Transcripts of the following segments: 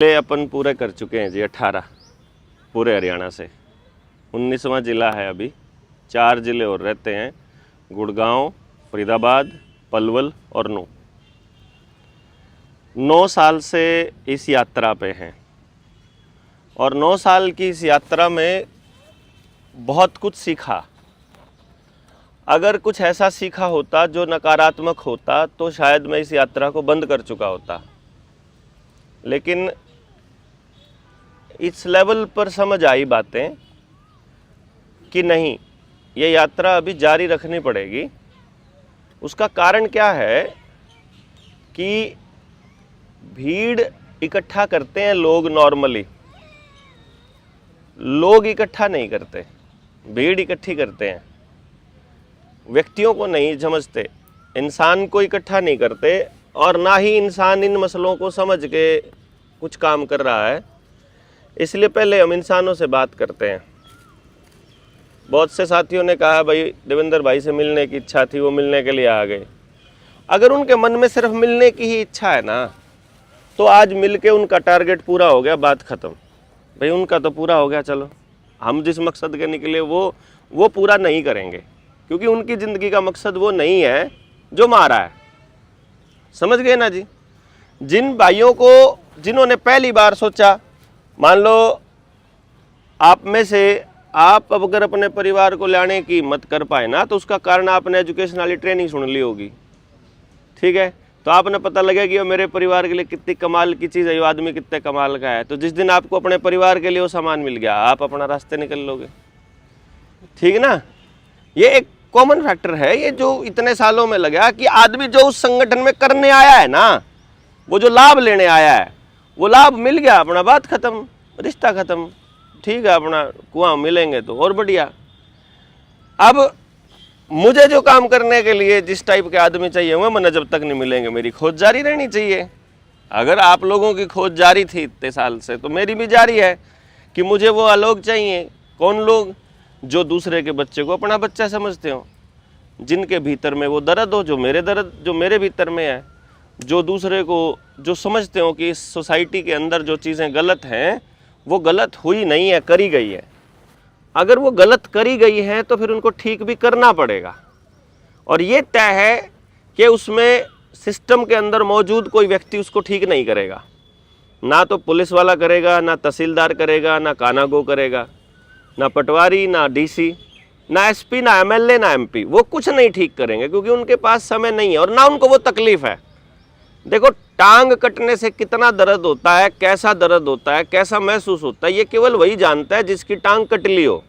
जिले अपन पूरे कर चुके हैं जी 18 पूरे हरियाणा से। 19वां जिला है अभी, 4 जिले और रहते हैं, गुड़गांव, फरीदाबाद, पलवल और नूंह। 9 साल से इस यात्रा पे हैं और 9 साल की इस यात्रा में बहुत कुछ सीखा। अगर कुछ ऐसा सीखा होता जो नकारात्मक होता तो शायद मैं इस यात्रा को बंद कर चुका होता, लेकिन इस लेवल पर समझ आई बातें कि नहीं, ये यात्रा अभी जारी रखनी पड़ेगी। उसका कारण क्या है कि भीड़ इकट्ठा करते हैं लोग, नॉर्मली लोग इकट्ठा नहीं करते, भीड़ इकट्ठी करते हैं। व्यक्तियों को नहीं समझते, इंसान को इकट्ठा नहीं करते, और ना ही इंसान इन मसलों को समझ के कुछ काम कर रहा है। इसलिए पहले हम इंसानों से बात करते हैं। बहुत से साथियों ने कहा भाई देवेंद्र भाई से मिलने की इच्छा थी, वो मिलने के लिए आ गए। अगर उनके मन में सिर्फ मिलने की ही इच्छा है ना, तो आज मिलके उनका टारगेट पूरा हो गया, बात ख़त्म। भाई उनका तो पूरा हो गया, चलो हम जिस मकसद के निकले वो पूरा नहीं करेंगे, क्योंकि उनकी ज़िंदगी का मकसद वो नहीं है जो मारा है। समझ गए ना जी। जिन भाइयों को, जिन्होंने पहली बार सोचा, मान लो आप में से आप अगर अपने परिवार को लाने की हिम्मत कर पाए ना, तो उसका कारण आपने एजुकेशन वाली ट्रेनिंग सुन ली होगी, ठीक है। तो आपने पता लगे कि मेरे परिवार के लिए कितनी कमाल की चीज़ है, ये आदमी कितने कमाल का है। तो जिस दिन आपको अपने परिवार के लिए वो सामान मिल गया, आप अपना रास्ते निकल लोगे, ठीक है ना। ये एक कॉमन फैक्टर है, ये जो इतने सालों में लगा कि आदमी जो उस संगठन में करने आया है ना, वो जो लाभ लेने आया है, वो लाभ मिल गया, अपना बात खत्म, रिश्ता खत्म, ठीक है, अपना कुआं मिलेंगे तो और बढ़िया। अब मुझे जो काम करने के लिए जिस टाइप के आदमी चाहिए हुए, मैंने जब तक नहीं मिलेंगे, मेरी खोज जारी रहनी चाहिए। अगर आप लोगों की खोज जारी थी इतने साल से, तो मेरी भी जारी है कि मुझे वो लोग चाहिए। कौन लोग? जो दूसरे के बच्चे को अपना बच्चा समझते हो, जिनके भीतर में वो दर्द हो जो मेरे भीतर में है, जो दूसरे को जो समझते हो कि इस सोसाइटी के अंदर जो चीज़ें गलत हैं वो गलत हुई नहीं है, करी गई है। अगर वो गलत करी गई है तो फिर उनको ठीक भी करना पड़ेगा, और ये तय है कि उसमें सिस्टम के अंदर मौजूद कोई व्यक्ति उसको ठीक नहीं करेगा। ना तो पुलिस वाला करेगा, ना तहसीलदार करेगा, ना कानागो करेगा, ना पटवारी, ना डीसी, ना एसपी, ना एमएलए, ना एमपी, वो कुछ नहीं ठीक करेंगे, क्योंकि उनके पास समय नहीं है और ना उनको वो तकलीफ है। देखो, टांग कटने से कितना दर्द होता है, कैसा दर्द होता है, कैसा महसूस होता है, ये केवल वही जानता है जिसकी टांग कट ली हो।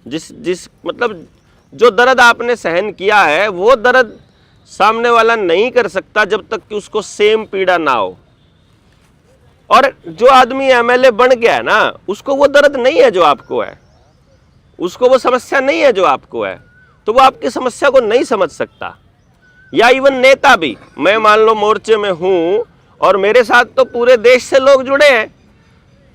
जिस मतलब जो दर्द आपने सहन किया है, वो दर्द सामने वाला नहीं कर सकता जब तक कि उसको सेम पीड़ा ना हो। और जो आदमी एमएलए बन गया है ना, उसको वो दर्द नहीं है जो आपको है, उसको वो समस्या नहीं है जो आपको है, तो वो आपकी समस्या को नहीं समझ सकता। या इवन नेता भी, मैं मान लो मोर्चे में हूं और मेरे साथ तो पूरे देश से लोग जुड़े हैं,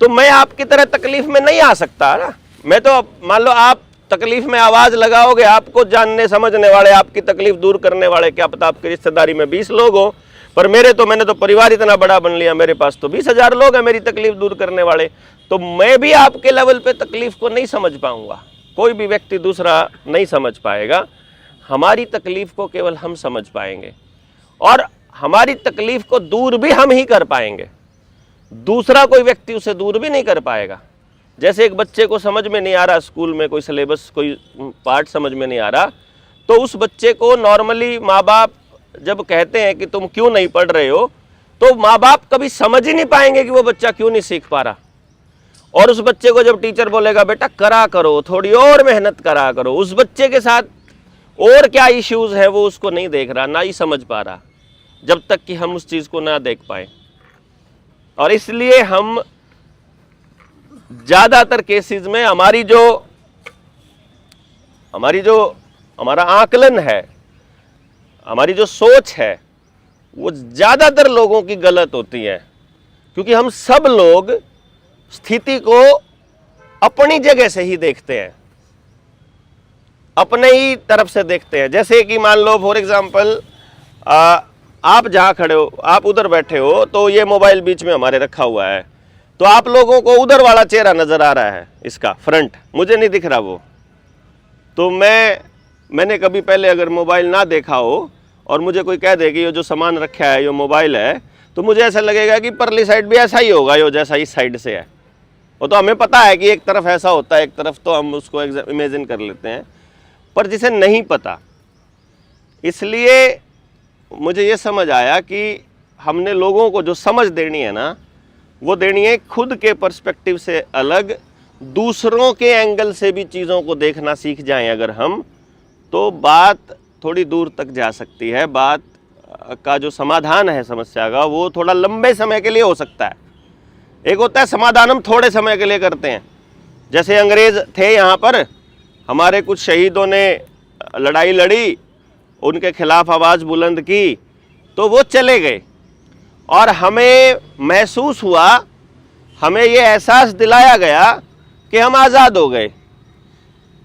तो मैं आपकी तरह तकलीफ में नहीं आ सकता ना। मैं तो, मान लो आप तकलीफ में आवाज लगाओगे, आपको जानने समझने वाले, आपकी तकलीफ दूर करने वाले, क्या पता आपकी रिश्तेदारी में 20 लोग हो, पर मैंने तो परिवार इतना बड़ा बन लिया, मेरे पास तो 20,000 लोग हैं मेरी तकलीफ दूर करने वाले। तो मैं भी आपके लेवल पे तकलीफ को नहीं समझ पाऊंगा, कोई भी व्यक्ति दूसरा नहीं समझ पाएगा। हमारी तकलीफ को केवल हम समझ पाएंगे, और हमारी तकलीफ को दूर भी हम ही कर पाएंगे, दूसरा कोई व्यक्ति उसे दूर भी नहीं कर पाएगा। जैसे एक बच्चे को समझ में नहीं आ रहा, स्कूल में कोई सिलेबस, कोई पार्ट समझ में नहीं आ रहा, तो उस बच्चे को नॉर्मली माँ बाप जब कहते हैं कि तुम क्यों नहीं पढ़ रहे हो, तो माँ बाप कभी समझ ही नहीं पाएंगे कि वो बच्चा क्यों नहीं सीख पा रहा। और उस बच्चे को जब टीचर बोलेगा बेटा करा करो, थोड़ी और मेहनत करा करो, उस बच्चे के साथ और क्या इश्यूज है वो उसको नहीं देख रहा, ना ही समझ पा रहा, जब तक कि हम उस चीज को ना देख पाए। और इसलिए हम ज्यादातर केसेस में हमारा आकलन है, हमारी जो सोच है, वो ज्यादातर लोगों की गलत होती है, क्योंकि हम सब लोग स्थिति को अपनी जगह से ही देखते हैं, अपने ही तरफ से देखते हैं। जैसे कि मान लो फॉर एग्जाम्पल आप जहाँ खड़े हो, आप उधर बैठे हो, तो ये मोबाइल बीच में हमारे रखा हुआ है, तो आप लोगों को उधर वाला चेहरा नज़र आ रहा है, इसका फ्रंट, मुझे नहीं दिख रहा वो। तो मैंने कभी पहले अगर मोबाइल ना देखा हो और मुझे कोई कह दे कि ये जो सामान रखा है ये मोबाइल है, तो मुझे ऐसा लगेगा कि परली साइड भी ऐसा ही होगा यो जैसा इस साइड से है। वो तो हमें पता है कि एक तरफ ऐसा होता है, एक तरफ, तो हम उसको इमेजिन कर लेते हैं, पर जिसे नहीं पता, इसलिए मुझे ये समझ आया कि हमने लोगों को जो समझ देनी है ना, वो देनी है खुद के पर्सपेक्टिव से अलग, दूसरों के एंगल से भी चीज़ों को देखना सीख जाएं अगर हम, तो बात थोड़ी दूर तक जा सकती है। बात का जो समाधान है समस्या का, वो थोड़ा लंबे समय के लिए हो सकता है। एक होता है समाधान हम थोड़े समय के लिए करते हैं, जैसे अंग्रेज़ थे यहाँ पर, हमारे कुछ शहीदों ने लड़ाई लड़ी, उनके खिलाफ आवाज़ बुलंद की, तो वो चले गए और हमें महसूस हुआ, हमें ये एहसास दिलाया गया कि हम आज़ाद हो गए।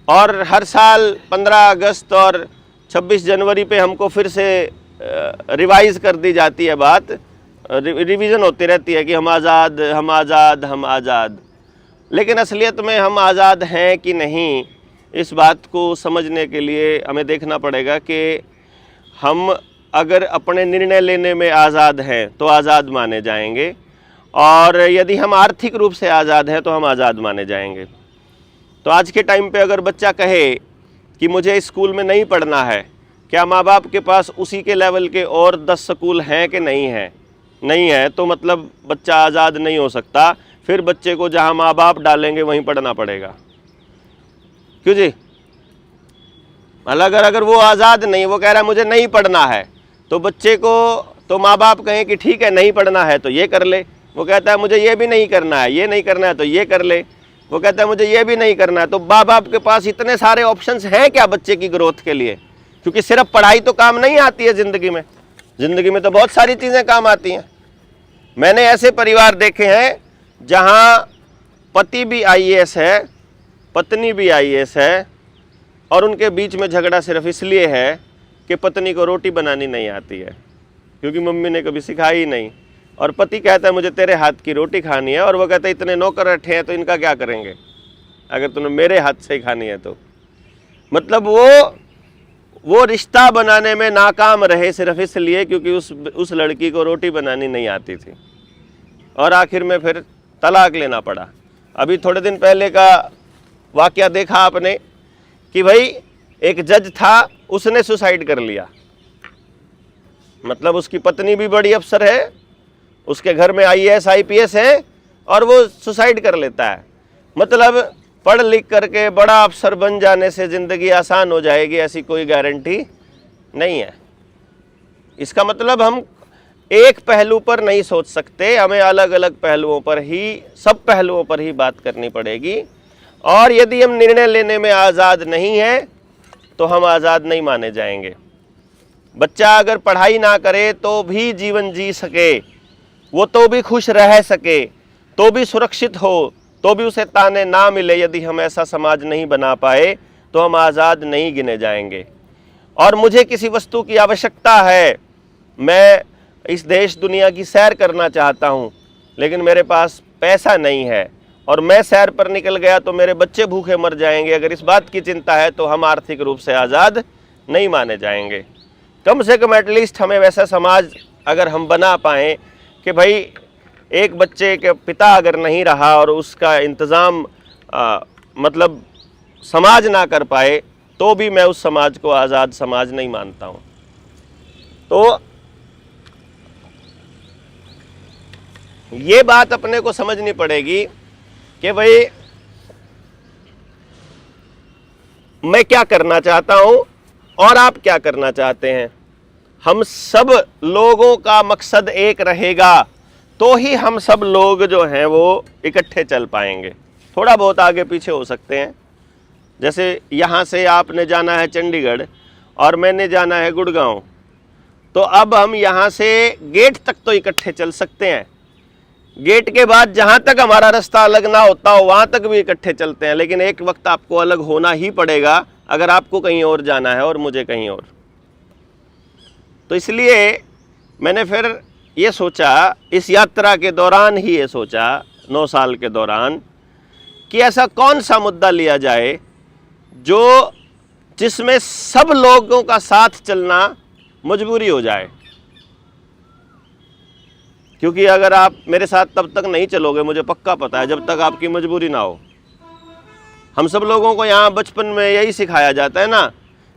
और हर साल 15 अगस्त और 26 जनवरी पे हमको फिर से रिवाइज़ कर दी जाती है बात, रिवीजन होती रहती है कि हम आज़ाद, हम आज़ाद, हम आज़ाद। लेकिन असलियत में हम आज़ाद हैं कि नहीं, इस बात को समझने के लिए हमें देखना पड़ेगा कि हम अगर अपने निर्णय लेने में आज़ाद हैं तो आज़ाद माने जाएंगे, और यदि हम आर्थिक रूप से आज़ाद हैं तो हम आज़ाद माने जाएंगे। तो आज के टाइम पे अगर बच्चा कहे कि मुझे स्कूल में नहीं पढ़ना है, क्या माँ बाप के पास उसी के लेवल के और 10 स्कूल हैं कि नहीं है? नहीं है, तो मतलब बच्चा आज़ाद नहीं हो सकता। फिर बच्चे को जहाँ माँ बाप डालेंगे वहीं पढ़ना पड़ेगा। क्यों जी? अगर वो आज़ाद नहीं, वो कह रहा है मुझे नहीं पढ़ना है, तो बच्चे को तो माँ बाप कहें कि ठीक है नहीं पढ़ना है तो ये कर ले, वो कहता है मुझे ये भी नहीं करना है, ये नहीं करना है तो ये कर ले, वो कहता है मुझे ये भी नहीं करना है। तो माँ बाप के पास इतने सारे ऑप्शंस हैं क्या बच्चे की ग्रोथ के लिए? क्योंकि सिर्फ पढ़ाई तो काम नहीं आती है ज़िंदगी में, ज़िंदगी में तो बहुत सारी चीज़ें काम आती हैं। मैंने ऐसे परिवार देखे हैं जहाँ पति भी आईएएस है, पत्नी भी आईएएस है, और उनके बीच में झगड़ा सिर्फ इसलिए है कि पत्नी को रोटी बनानी नहीं आती है, क्योंकि मम्मी ने कभी सिखाई नहीं, और पति कहता है मुझे तेरे हाथ की रोटी खानी है, और वो कहता है इतने नौकर रखे हैं तो इनका क्या करेंगे अगर तूने मेरे हाथ से ही खानी है तो। मतलब वो रिश्ता बनाने में नाकाम रहे सिर्फ इसलिए क्योंकि उस लड़की को रोटी बनानी नहीं आती थी, और आखिर में फिर तलाक लेना पड़ा। अभी थोड़े दिन पहले का वाकया देखा आपने कि भाई एक जज था, उसने सुसाइड कर लिया। मतलब उसकी पत्नी भी बड़ी अफसर है, उसके घर में आईएएस आईपीएस है, और वो सुसाइड कर लेता है। मतलब पढ़ लिख करके बड़ा अफसर बन जाने से ज़िंदगी आसान हो जाएगी, ऐसी कोई गारंटी नहीं है। इसका मतलब हम एक पहलू पर नहीं सोच सकते, हमें अलग अलग पहलुओं पर ही, सब पहलुओं पर ही बात करनी पड़ेगी। और यदि हम निर्णय लेने में आज़ाद नहीं हैं तो हम आज़ाद नहीं माने जाएंगे। बच्चा अगर पढ़ाई ना करे तो भी जीवन जी सके, वो तो भी खुश रह सके, तो भी सुरक्षित हो, तो भी उसे ताने ना मिले, यदि हम ऐसा समाज नहीं बना पाए तो हम आज़ाद नहीं गिने जाएंगे। और मुझे किसी वस्तु की आवश्यकता है, मैं इस देश दुनिया की सैर करना चाहता हूँ, लेकिन मेरे पास पैसा नहीं है, और मैं सैर पर निकल गया तो मेरे बच्चे भूखे मर जाएंगे, अगर इस बात की चिंता है तो हम आर्थिक रूप से आज़ाद नहीं माने जाएंगे। कम से कम एटलीस्ट हमें वैसा समाज अगर हम बना पाएँ कि भाई एक बच्चे के पिता अगर नहीं रहा और उसका इंतज़ाम मतलब समाज ना कर पाए, तो भी मैं उस समाज को आज़ाद समाज नहीं मानता हूँ। तो ये बात अपने को समझनी पड़ेगी कि भाई मैं क्या करना चाहता हूं और आप क्या करना चाहते हैं। हम सब लोगों का मकसद एक रहेगा तो ही हम सब लोग जो हैं वो इकट्ठे चल पाएंगे। थोड़ा बहुत आगे पीछे हो सकते हैं, जैसे यहाँ से आपने जाना है चंडीगढ़ और मैंने जाना है गुड़गांव, तो अब हम यहाँ से गेट तक तो इकट्ठे चल सकते हैं, गेट के बाद जहाँ तक हमारा रास्ता अलग ना होता हो वहाँ तक भी इकट्ठे चलते हैं, लेकिन एक वक्त आपको अलग होना ही पड़ेगा अगर आपको कहीं और जाना है और मुझे कहीं और। तो इसलिए मैंने फिर ये सोचा, इस यात्रा के दौरान ही ये सोचा, 9 साल के दौरान, कि ऐसा कौन सा मुद्दा लिया जाए जिसमें सब लोगों का साथ चलना मजबूरी हो जाए। क्योंकि अगर आप मेरे साथ तब तक नहीं चलोगे, मुझे पक्का पता है, जब तक आपकी मजबूरी ना हो। हम सब लोगों को यहाँ बचपन में यही सिखाया जाता है ना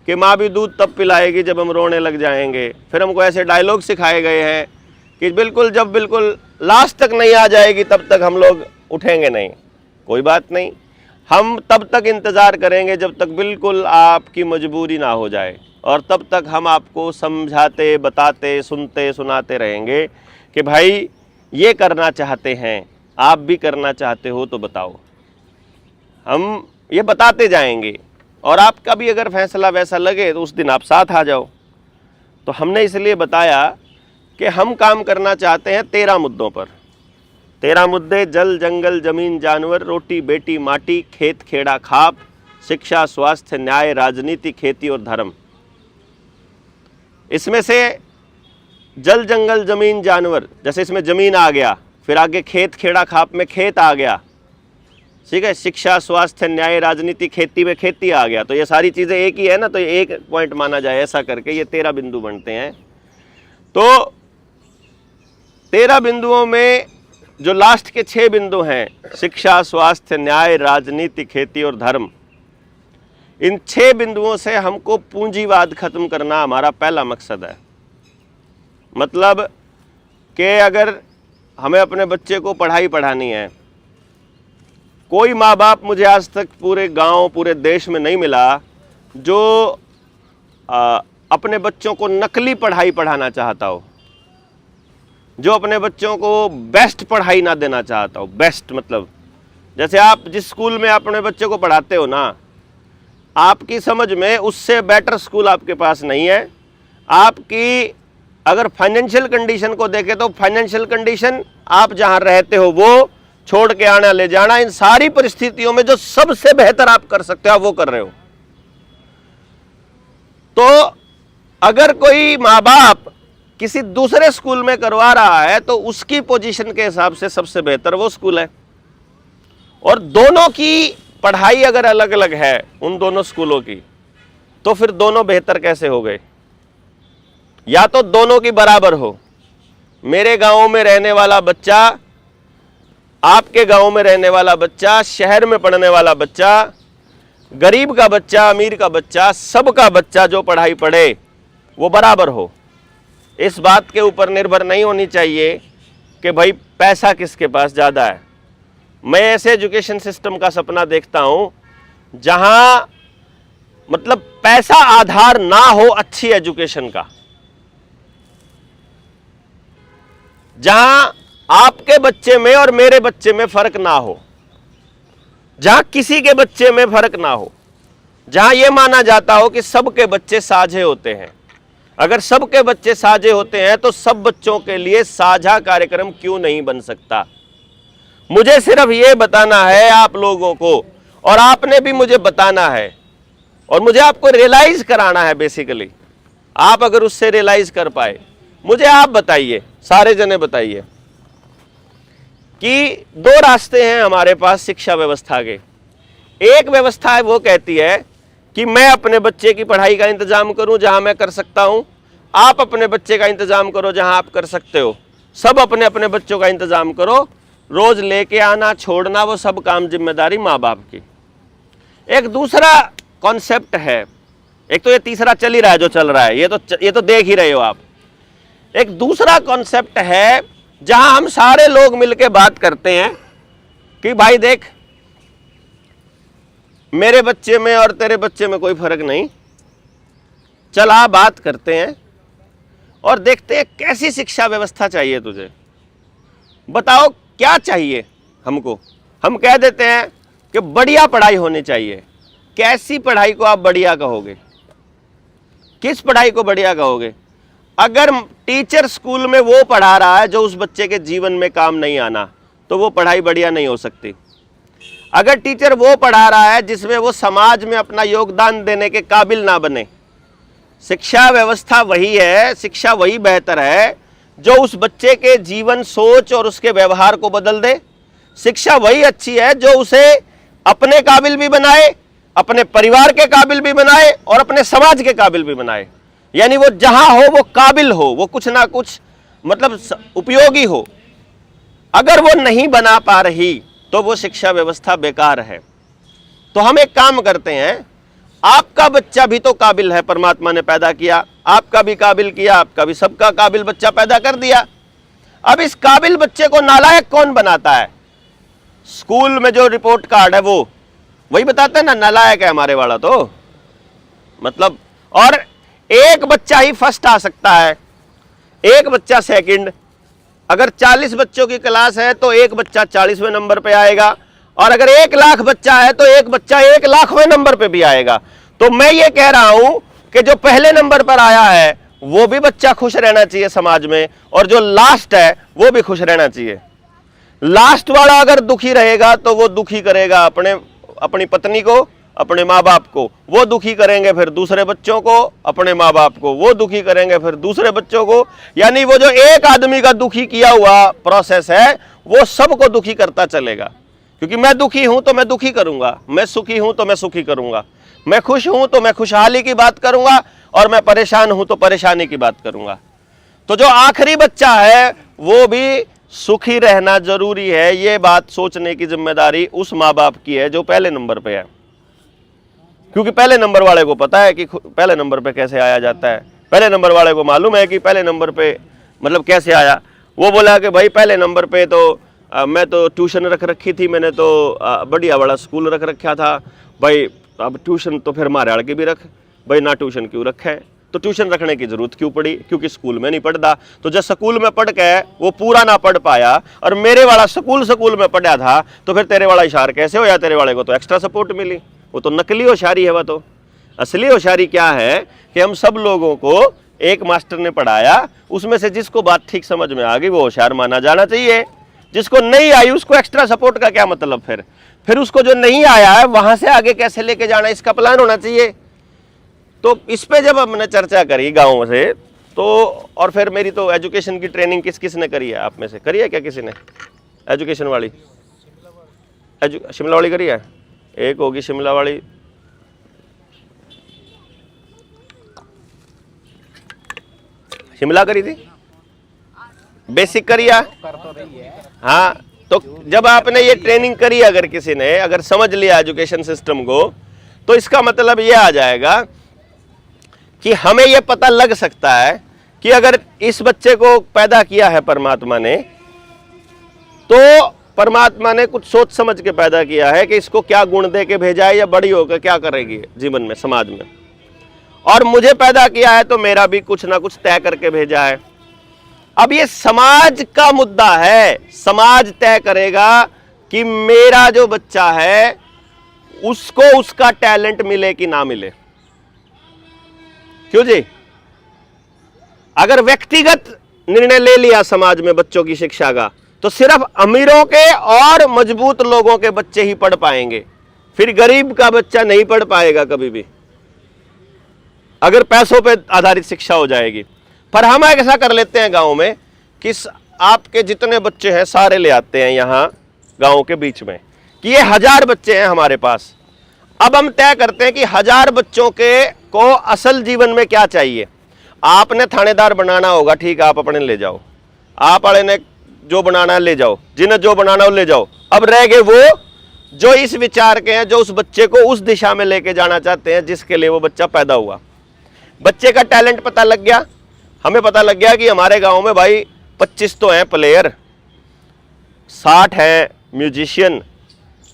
कि माँ भी दूध तब पिलाएगी जब हम रोने लग जाएंगे। फिर हमको ऐसे डायलॉग सिखाए गए हैं कि जब बिल्कुल लास्ट तक नहीं आ जाएगी तब तक हम लोग उठेंगे नहीं। कोई बात नहीं, हम तब तक इंतज़ार करेंगे जब तक बिल्कुल आपकी मजबूरी ना हो जाए, और तब तक हम आपको समझाते, बताते, सुनते, सुनाते रहेंगे कि भाई ये करना चाहते हैं, आप भी करना चाहते हो तो बताओ। हम ये बताते जाएंगे, और आपका भी अगर फैसला वैसा लगे तो उस दिन आप साथ आ जाओ। तो हमने इसलिए बताया कि हम काम करना चाहते हैं 13 मुद्दों पर। 13 मुद्दे: जल, जंगल, जमीन, जानवर, रोटी, बेटी, माटी, खेत, खेड़ा, खाप, शिक्षा, स्वास्थ्य, न्याय, राजनीति, खेती और धर्म। इसमें से जल, जंगल, जमीन, जानवर, जैसे इसमें जमीन आ गया, फिर आगे खेत, खेड़ा, खाप में खेत आ गया, ठीक है। शिक्षा, स्वास्थ्य, न्याय, राजनीति, खेती में खेती आ गया। तो ये सारी चीज़ें एक ही है ना, तो ये एक पॉइंट माना जाए, ऐसा करके ये 13 बिंदु बनते हैं। तो 13 बिंदुओं में जो लास्ट के 6 बिंदु हैं, शिक्षा, स्वास्थ्य, न्याय, राजनीति, खेती और धर्म, इन 6 बिंदुओं से हमको पूंजीवाद खत्म करना हमारा पहला मकसद है। मतलब कि अगर हमें अपने बच्चे को पढ़ाई पढ़ानी है, कोई माँ बाप मुझे आज तक पूरे गांव, पूरे देश में नहीं मिला जो अपने बच्चों को नकली पढ़ाई पढ़ाना चाहता हो, जो अपने बच्चों को बेस्ट पढ़ाई ना देना चाहता हो। बेस्ट मतलब जैसे आप जिस स्कूल में अपने बच्चे को पढ़ाते हो ना, आपकी समझ में उससे बेटर स्कूल आपके पास नहीं है। आपकी अगर फाइनेंशियल कंडीशन को देखें तो फाइनेंशियल कंडीशन, आप जहां रहते हो वो, छोड़ के आना, ले जाना, इन सारी परिस्थितियों में जो सबसे बेहतर आप कर सकते हो आप वो कर रहे हो। तो अगर कोई माँ बाप किसी दूसरे स्कूल में करवा रहा है तो उसकी पोजीशन के हिसाब से सबसे बेहतर वो स्कूल है। और दोनों की पढ़ाई अगर अलग अलग है उन दोनों स्कूलों की, तो फिर दोनों बेहतर कैसे हो गए? या तो दोनों की बराबर हो। मेरे गांव में रहने वाला बच्चा, आपके गांव में रहने वाला बच्चा, शहर में पढ़ने वाला बच्चा, गरीब का बच्चा, अमीर का बच्चा, सबका बच्चा जो पढ़ाई पढ़े वो बराबर हो। इस बात के ऊपर निर्भर नहीं होनी चाहिए कि भाई पैसा किसके पास ज़्यादा है। मैं ऐसे एजुकेशन सिस्टम का सपना देखता हूं जहां मतलब पैसा आधार ना हो अच्छी एजुकेशन का, जहां आपके बच्चे में और मेरे बच्चे में फर्क ना हो, जहां किसी के बच्चे में फर्क ना हो, जहां यह माना जाता हो कि सबके बच्चे साझे होते हैं। अगर सबके बच्चे साझे होते हैं तो सब बच्चों के लिए साझा कार्यक्रम क्यों नहीं बन सकता? मुझे सिर्फ ये बताना है आप लोगों को, और आपने भी मुझे बताना है, और मुझे आपको रियलाइज कराना है। बेसिकली आप अगर उससे रियलाइज कर पाए, मुझे आप बताइए, सारे जने बताइए कि 2 रास्ते हैं हमारे पास शिक्षा व्यवस्था के। एक व्यवस्था है वो कहती है कि मैं अपने बच्चे की पढ़ाई का इंतजाम करूं जहां मैं कर सकता हूं, आप अपने बच्चे का इंतजाम करो जहां आप कर सकते हो, सब अपने अपने बच्चों का इंतजाम करो, रोज लेके आना छोड़ना वो सब काम जिम्मेदारी माँ बाप की। एक दूसरा कॉन्सेप्ट है, एक तो ये तीसरा चल ही रहा है जो चल रहा है, ये तो देख ही रहे हो आप। एक दूसरा कॉन्सेप्ट है जहां हम सारे लोग मिलके बात करते हैं कि भाई देख, मेरे बच्चे में और तेरे बच्चे में कोई फर्क नहीं, चल आ बात करते हैं और देखते हैं कैसी शिक्षा व्यवस्था चाहिए तुझे, बताओ क्या चाहिए हमको। हम कह देते हैं कि बढ़िया पढ़ाई होनी चाहिए। कैसी पढ़ाई को आप बढ़िया कहोगे? किस पढ़ाई को बढ़िया कहोगे? अगर टीचर स्कूल में वो पढ़ा रहा है जो उस बच्चे के जीवन में काम नहीं आना, तो वो पढ़ाई बढ़िया नहीं हो सकती। अगर टीचर वो पढ़ा रहा है जिसमें वो समाज में अपना योगदान देने के काबिल ना बने, शिक्षा व्यवस्था वही है, शिक्षा वही बेहतर है जो उस बच्चे के जीवन, सोच और उसके व्यवहार को बदल दे। शिक्षा वही अच्छी है जो उसे अपने काबिल भी बनाए, अपने परिवार के काबिल भी बनाए और अपने समाज के काबिल भी बनाए। यानी वो जहां हो वो काबिल हो, वो कुछ ना कुछ मतलब उपयोगी हो। अगर वो नहीं बना पा रही तो वो शिक्षा व्यवस्था बेकार है। तो हम एक काम करते हैं, आपका बच्चा भी तो काबिल है, परमात्मा ने पैदा किया, आपका भी काबिल किया, आपका भी, सबका काबिल बच्चा पैदा कर दिया। अब इस काबिल बच्चे को नालायक कौन बनाता है? स्कूल में जो रिपोर्ट कार्ड है वो वही बताता है ना, नालायक है हमारे वाला तो, मतलब। और एक बच्चा ही फर्स्ट आ सकता है, एक बच्चा सेकंड। अगर 40 बच्चों की क्लास है तो एक बच्चा 40वें नंबर पे आएगा, और अगर 1 लाख बच्चा है तो एक बच्चा 1 लाखवें नंबर पे भी आएगा। तो मैं ये कह रहा हूं कि जो पहले नंबर पर आया है वो भी बच्चा खुश रहना चाहिए समाज में, और जो लास्ट है वो भी खुश रहना चाहिए। लास्ट वाला अगर दुखी रहेगा तो वो दुखी करेगा अपनी पत्नी को, अपने माँ बाप को, वो दुखी करेंगे फिर दूसरे बच्चों को, अपने माँ बाप को, वो दुखी करेंगे फिर दूसरे बच्चों को। यानी वो जो एक आदमी का दुखी किया हुआ प्रोसेस है वो सबको दुखी करता चलेगा। क्योंकि मैं दुखी हूं तो मैं दुखी करूंगा, मैं सुखी हूं तो मैं सुखी करूंगा, मैं खुश हूं तो मैं खुशहाली की बात करूंगा, और मैं परेशान हूं तो परेशानी की बात करूंगा। तो जो आखिरी बच्चा है वो भी सुखी रहना जरूरी है। ये बात सोचने की जिम्मेदारी उस माँ बाप की है जो पहले नंबर पे है। क्योंकि पहले नंबर वाले को पता है कि पहले नंबर पे कैसे आया जाता है, पहले नंबर वाले को मालूम है कि पहले नंबर पे मतलब कैसे आया। वो बोला कि भाई पहले नंबर पे तो मैं तो ट्यूशन रख रखी थी, मैंने तो बढ़िया बड़ा स्कूल रख रखा था भाई, अब ट्यूशन तो फिर मारे के भी रख भाई, ना ट्यूशन क्यों रखे, तो ट्यूशन रखने की जरूरत क्यों पड़ी, क्योंकि स्कूल में नहीं पढ़ता। तो जब स्कूल में पढ़ के वो पूरा ना पढ़ पाया, और मेरे वाला स्कूल में पढ़ा था, तो फिर तेरे वाला इशार कैसे हो, या तेरे वाले को तो एक्स्ट्रा सपोर्ट मिली। वो तो नकली होशियारी है। वह तो असली होशियारी क्या है कि हम सब लोगों को एक मास्टर ने पढ़ाया, उसमें से जिसको बात ठीक समझ में आ गई वो होशियार माना जाना चाहिए, जिसको नहीं आई उसको एक्स्ट्रा सपोर्ट का क्या मतलब। फिर उसको जो नहीं आया है वहां से आगे कैसे लेके जाना, इसका प्लान होना चाहिए। तो इस पे जब हमने चर्चा करी गाँव से, तो और फिर मेरी तो एजुकेशन की ट्रेनिंग किस ने करी है, आप में से करी है क्या किसी ने एजुकेशन वाली? शिमला वाली करी है, एक होगी शिमला वाली। शिमला करी थी, बेसिक करी है। हाँ, तो जब आपने ये ट्रेनिंग करी, अगर किसी ने अगर समझ लिया एजुकेशन सिस्टम को, तो इसका मतलब ये आ जाएगा कि हमें ये पता लग सकता है कि अगर इस बच्चे को पैदा किया है परमात्मा ने, तो परमात्मा ने कुछ सोच समझ के पैदा किया है कि इसको क्या गुण दे के भेजा है, या बड़ी होकर क्या करेगी जीवन में, समाज में। और मुझे पैदा किया है तो मेरा भी कुछ ना कुछ तय करके भेजा है। अब ये समाज का मुद्दा है, समाज तय करेगा कि मेरा जो बच्चा है उसको उसका टैलेंट मिले कि ना मिले। क्यों जी? अगर व्यक्तिगत निर्णय ले लिया समाज में बच्चों की शिक्षा का, तो सिर्फ अमीरों के और मजबूत लोगों के बच्चे ही पढ़ पाएंगे, फिर गरीब का बच्चा नहीं पढ़ पाएगा कभी भी, अगर पैसों पे आधारित शिक्षा हो जाएगी। पर हम ऐसा कर लेते हैं गांव में कि आपके जितने बच्चे हैं सारे ले आते हैं यहाँ गांव के बीच में, कि ये 1000 बच्चे हैं हमारे पास। अब हम तय करते हैं कि 1000 बच्चों को असल जीवन में क्या चाहिए। आपने थानेदार बनाना होगा, ठीक है, आप अपने ले जाओ, आप वाले ने जो बनाना है ले जाओ, जिन्हें जो बनाना हो ले जाओ। अब रह गए वो जो इस विचार के हैं, जो उस बच्चे को उस दिशा में लेके जाना चाहते हैं जिसके लिए वो बच्चा पैदा हुआ। बच्चे का टैलेंट पता लग गया, हमें पता लग गया कि हमारे गांव में भाई 25 तो हैं प्लेयर, 60 हैं म्यूजिशियन,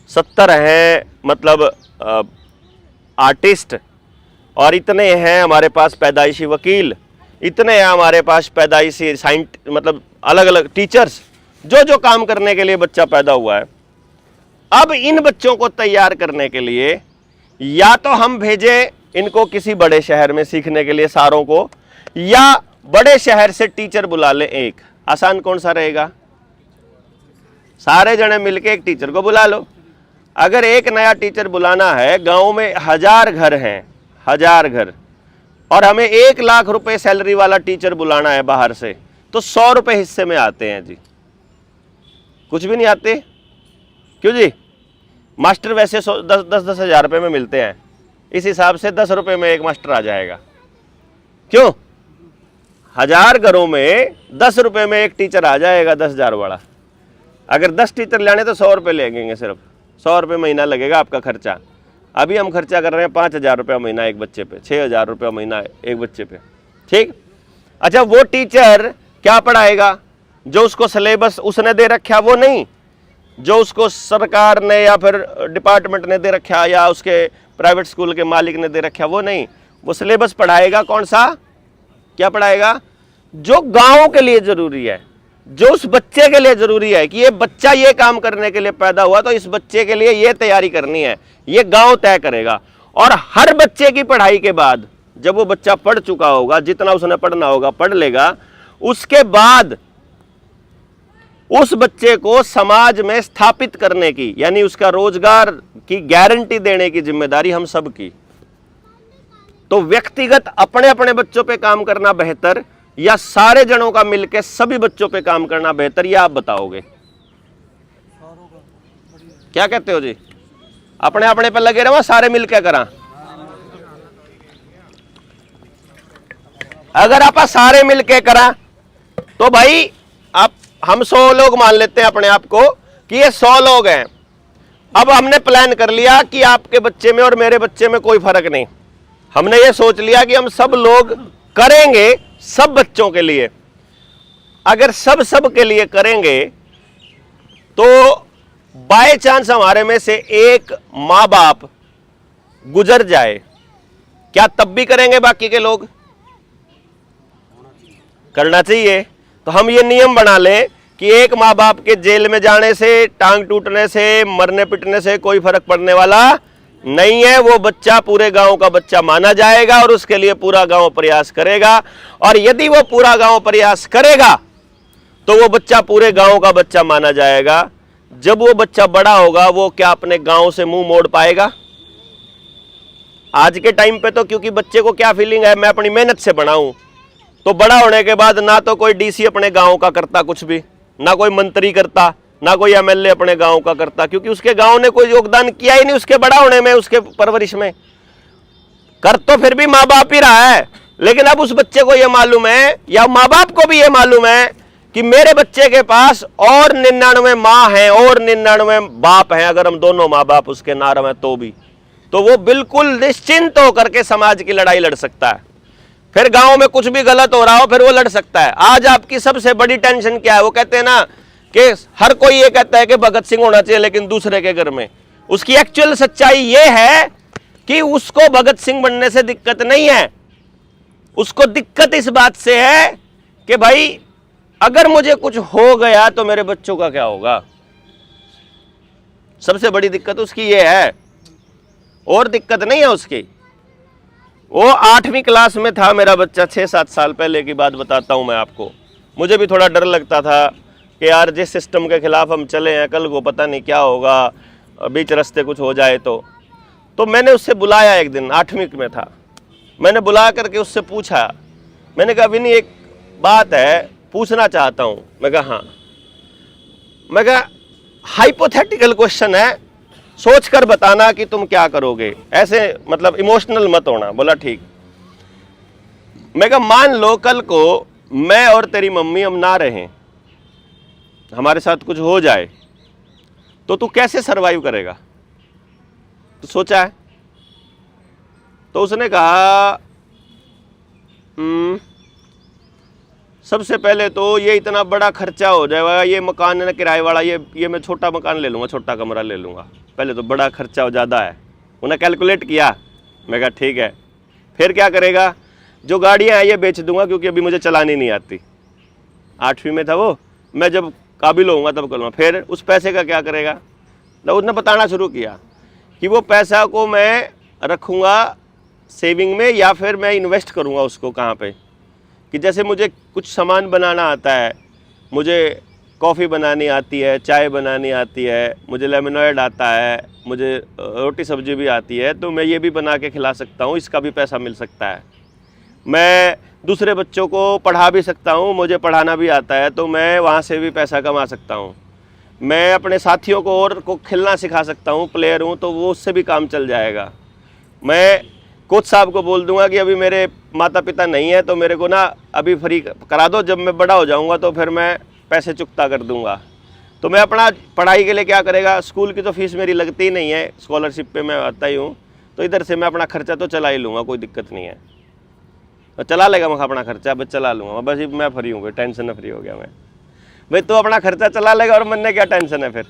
70 हैं मतलब आर्टिस्ट, और इतने हैं हमारे पास पैदाइशी वकील, इतने हैं हमारे पास पैदाइशी मतलब अलग अलग टीचर्स, जो जो काम करने के लिए बच्चा पैदा हुआ है। अब इन बच्चों को तैयार करने के लिए या तो हम भेजें इनको किसी बड़े शहर में सीखने के लिए सारों को, या बड़े शहर से टीचर बुला लें। एक आसान कौन सा रहेगा? सारे जने मिलके एक टीचर को बुला लो। अगर एक नया टीचर बुलाना है, गांव में 1000 घर हैं, 1000 घर, और हमें 1 लाख रुपए सैलरी वाला टीचर बुलाना है बाहर से, तो तो 100 रुपये हिस्से में आते हैं जी, कुछ भी नहीं आते। क्यों जी? मास्टर वैसे 10-10 हज़ार रुपये में मिलते हैं, इस हिसाब से 10 रुपये में एक मास्टर आ जाएगा। क्यों? 1000 घरों में 10 रुपये में एक टीचर आ जाएगा, 10,000 वाला। अगर 10 टीचर लाने तो 100 रुपये लगेंगे, सिर्फ 100 रुपये महीना लगेगा आपका खर्चा। अभी हम खर्चा कर रहे हैं 5,000 रुपये महीना एक बच्चे पे, 6,000 रुपये महीना एक बच्चे पे, ठीक। अच्छा, वो टीचर क्या पढ़ाएगा? जो उसको सिलेबस उसने दे रखा वो नहीं, जो उसको सरकार ने या फिर डिपार्टमेंट ने दे रखा या उसके प्राइवेट स्कूल के मालिक ने दे रखा वो नहीं। वो सिलेबस पढ़ाएगा कौन सा? क्या पढ़ाएगा? जो गांव के लिए जरूरी है, जो उस बच्चे के लिए जरूरी है कि ये बच्चा ये काम करने के लिए पैदा हुआ तो इस बच्चे के लिए ये तैयारी करनी है, ये गांव तय करेगा। और हर बच्चे की पढ़ाई के बाद जब वो बच्चा पढ़ चुका होगा, जितना उसने पढ़ना होगा पढ़ लेगा, उसके बाद उस बच्चे को समाज में स्थापित करने की, यानी उसका रोजगार की गारंटी देने की जिम्मेदारी हम सब की। तो व्यक्तिगत अपने अपने बच्चों पे काम करना बेहतर या सारे जनों का मिलकर सभी बच्चों पे काम करना बेहतर, ये आप बताओगे? क्या कहते हो जी? अपने अपने पे लगे रहो, सारे मिलकर करा। अगर आप सारे मिलके करा तो भाई आप हम 100 लोग मान लेते हैं अपने आप को कि ये 100 लोग हैं। अब हमने प्लान कर लिया कि आपके बच्चे में और मेरे बच्चे में कोई फर्क नहीं। हमने ये सोच लिया कि हम सब लोग करेंगे सब बच्चों के लिए। अगर सब के लिए करेंगे तो बाय चांस हमारे में से एक माँ बाप गुजर जाए, क्या तब भी करेंगे बाकी के लोग? करना चाहिए। तो हम ये नियम बना लें कि एक माँ बाप के जेल में जाने से, टांग टूटने से, मरने पिटने से कोई फर्क पड़ने वाला नहीं है। वो बच्चा पूरे गांव का बच्चा माना जाएगा और उसके लिए पूरा गांव प्रयास करेगा। और यदि वो पूरा गांव प्रयास करेगा तो वो बच्चा पूरे गांव का बच्चा माना जाएगा। जब वो बच्चा बड़ा होगा वो क्या अपने गांव से मुंह मोड़ पाएगा? आज के टाइम पे तो क्योंकि बच्चे को क्या फीलिंग है, मैं अपनी मेहनत से बनाऊं, तो बड़ा होने के बाद ना तो कोई डीसी अपने गांव का करता कुछ भी, ना कोई मंत्री करता, ना कोई एमएलए अपने गांव का करता, क्योंकि उसके गांव ने कोई योगदान किया ही नहीं उसके बड़ा होने में, उसके परवरिश में। कर तो फिर भी माँ बाप ही रहा है, लेकिन अब उस बच्चे को यह मालूम है या माँ बाप को भी यह मालूम है कि मेरे बच्चे के पास और 99 माँ हैं और 99 बाप हैं। अगर हम दोनों माँ बाप उसके ना रहे तो भी, तो वो बिल्कुल निश्चिंत होकर के समाज की लड़ाई लड़ सकता है। फिर गांव में कुछ भी गलत हो रहा हो फिर वो लड़ सकता है। आज आपकी सबसे बड़ी टेंशन क्या है? वो कहते हैं ना कि हर कोई ये कहता है कि भगत सिंह होना चाहिए लेकिन दूसरे के घर में। उसकी एक्चुअल सच्चाई ये है कि उसको भगत सिंह बनने से दिक्कत नहीं है, उसको दिक्कत इस बात से है कि भाई अगर मुझे कुछ हो गया तो मेरे बच्चों का क्या होगा। सबसे बड़ी दिक्कत उसकी ये है, और दिक्कत नहीं है उसकी। वो 8वीं क्लास में था मेरा बच्चा, 6-7 साल पहले की बात बताता हूं मैं आपको। मुझे भी थोड़ा डर लगता था कि यार जिस सिस्टम के खिलाफ हम चले हैं कल को पता नहीं क्या होगा, बीच रास्ते कुछ हो जाए तो मैंने उससे बुलाया एक दिन, 8वीं में था। मैंने बुला करके उससे पूछा, मैंने कहा विनी एक बात है पूछना चाहता हूं। मैं कहा हाँ। मैं कहा हाइपोथेटिकल क्वेश्चन है, सोच कर बताना कि तुम क्या करोगे, ऐसे मतलब इमोशनल मत होना। बोला ठीक। मैं कहा मान लो कल को मैं और तेरी मम्मी हम ना रहें, हमारे साथ कुछ हो जाए, तो तू कैसे सरवाइव करेगा? तो सोचा है? तो उसने कहा सबसे पहले तो ये इतना बड़ा खर्चा हो जाएगा, ये मकान है किराए वाला, ये मैं छोटा मकान ले लूँगा, छोटा कमरा ले लूँगा, पहले तो बड़ा खर्चा ज़्यादा है। उन्हें कैलकुलेट किया। मैं कहा ठीक है। फिर क्या करेगा? जो गाड़ियाँ हैं ये बेच दूंगा क्योंकि अभी मुझे चलानी नहीं आती। 8वीं में था वो, मैं जब काबिल होऊंगा तब करूँगा। फिर उस पैसे का क्या करेगा? तो उसने बताना शुरू किया कि वो पैसा को मैं रखूँगा सेविंग में या फिर मैं इन्वेस्ट करूँगा उसको कहाँ पे, कि जैसे मुझे कुछ सामान बनाना आता है, मुझे कॉफ़ी बनानी आती है, चाय बनानी आती है, मुझे लेमनेड आता है, मुझे रोटी सब्जी भी आती है, तो मैं ये भी बना के खिला सकता हूँ, इसका भी पैसा मिल सकता है। मैं दूसरे बच्चों को पढ़ा भी सकता हूँ, मुझे पढ़ाना भी आता है, तो मैं वहाँ से भी पैसा कमा सकता हूँ। मैं अपने साथियों को और को खेलना सिखा सकता हूँ, प्लेयर हूँ, तो वो उससे भी काम चल जाएगा। मैं कोच साहब को बोल दूंगा कि अभी मेरे माता पिता नहीं है तो मेरे को ना अभी फ्री करा दो, जब मैं बड़ा हो जाऊंगा तो फिर मैं पैसे चुकता कर दूंगा। तो मैं अपना पढ़ाई के लिए क्या करेगा, स्कूल की तो फीस मेरी लगती ही नहीं है, स्कॉलरशिप पे मैं आता ही हूँ, तो इधर से मैं अपना खर्चा तो चला ही लूँगा, कोई दिक्कत नहीं है। तो चला लेगा मैं अपना खर्चा, बस चला लूँगा, बस मैं फ्री हूँ, टेंशन फ्री हो गया मैं। भाई तो अपना खर्चा चला लेगा और मन ने क्या टेंशन है फिर,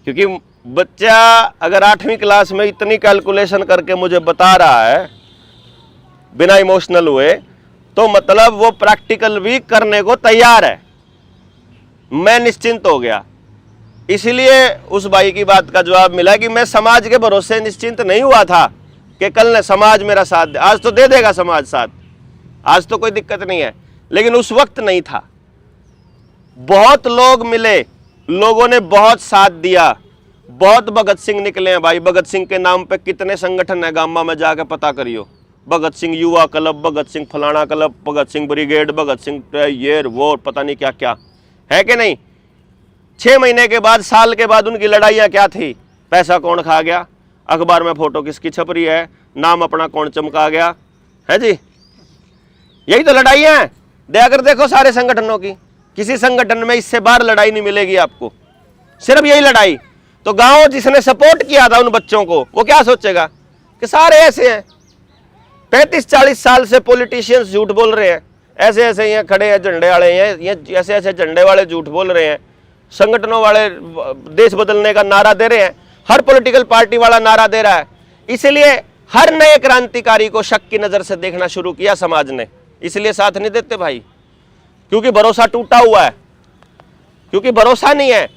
क्योंकि बच्चा अगर 8वीं क्लास में इतनी कैलकुलेशन करके मुझे बता रहा है बिना इमोशनल हुए, तो मतलब वो प्रैक्टिकल भी करने को तैयार है। मैं निश्चिंत हो गया। इसीलिए उस भाई की बात का जवाब मिला कि मैं समाज के भरोसे निश्चिंत नहीं हुआ था कि कल ने समाज मेरा साथ दे। आज तो दे देगा समाज साथ, आज तो कोई दिक्कत नहीं है, लेकिन उस वक्त नहीं था। बहुत लोग मिले, लोगों ने बहुत साथ दिया, बहुत भगत सिंह निकले हैं भाई। भगत सिंह के नाम पे कितने संगठन है, गामा में जाके पता करियो। भगत सिंह युवा क्लब, भगत सिंह फलाना क्लब, भगत सिंह ब्रिगेड, भगत सिंह ये वो पता नहीं क्या क्या है कि नहीं। 6 महीने के बाद, साल के बाद उनकी लड़ाइयाँ क्या थी, पैसा कौन खा गया, अखबार में फोटो किसकी छप रही है, नाम अपना कौन चमका गया है जी। यही तो लड़ाइयाँ हैं। दया कर देखो सारे संगठनों की, किसी संगठन में इससे बाहर लड़ाई नहीं मिलेगी आपको, सिर्फ यही लड़ाई। तो गांव जिसने सपोर्ट किया था उन बच्चों को, वो क्या सोचेगा कि सारे ऐसे हैं। 35-40 साल से पॉलिटिशियंस झूठ बोल रहे हैं, ऐसे ऐसे यहाँ खड़े हैं झंडे वाले, ये ऐसे ऐसे झंडे वाले झूठ बोल रहे हैं, संगठनों वाले देश बदलने का नारा दे रहे हैं, हर पॉलिटिकल पार्टी वाला नारा दे रहा है। इसलिए हर नए क्रांतिकारी को शक की नजर से देखना शुरू किया समाज ने, इसलिए साथ नहीं देते भाई, क्योंकि भरोसा टूटा हुआ है, क्योंकि भरोसा नहीं है।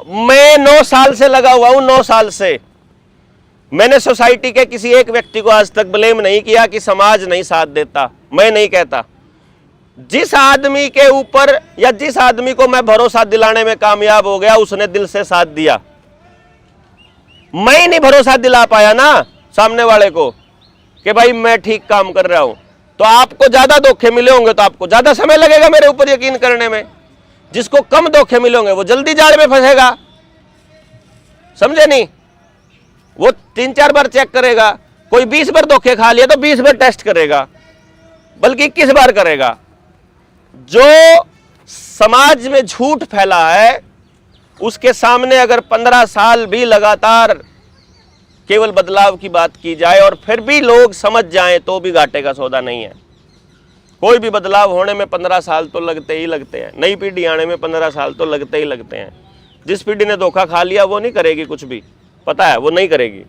मैं 9 साल से लगा हुआ हूं, 9 साल से मैंने सोसाइटी के किसी एक व्यक्ति को आज तक ब्लेम नहीं किया कि समाज नहीं साथ देता। मैं नहीं कहता, जिस आदमी के ऊपर या जिस आदमी को मैं भरोसा दिलाने में कामयाब हो गया उसने दिल से साथ दिया। मैं ही नहीं भरोसा दिला पाया ना सामने वाले को कि भाई मैं ठीक काम कर रहा हूं, तो आपको ज्यादा धोखे मिले होंगे तो आपको ज्यादा समय लगेगा मेरे ऊपर यकीन करने में। जिसको कम धोखे मिले होंगे वो जल्दी जाल में फंसेगा, समझे नहीं। वो 3-4 बार चेक करेगा, कोई 20 बार धोखे खा लिया तो 20 बार टेस्ट करेगा, बल्कि 21 बार करेगा। जो समाज में झूठ फैला है उसके सामने अगर 15 साल भी लगातार केवल बदलाव की बात की जाए और फिर भी लोग समझ जाएं तो भी घाटे का सौदा नहीं है। कोई भी बदलाव होने में 15 साल तो लगते ही लगते हैं, नई पीढ़ी आने में 15 साल तो लगते ही लगते हैं। जिस पीढ़ी ने धोखा खा लिया वो नहीं करेगी कुछ भी, पता है, वो नहीं करेगी।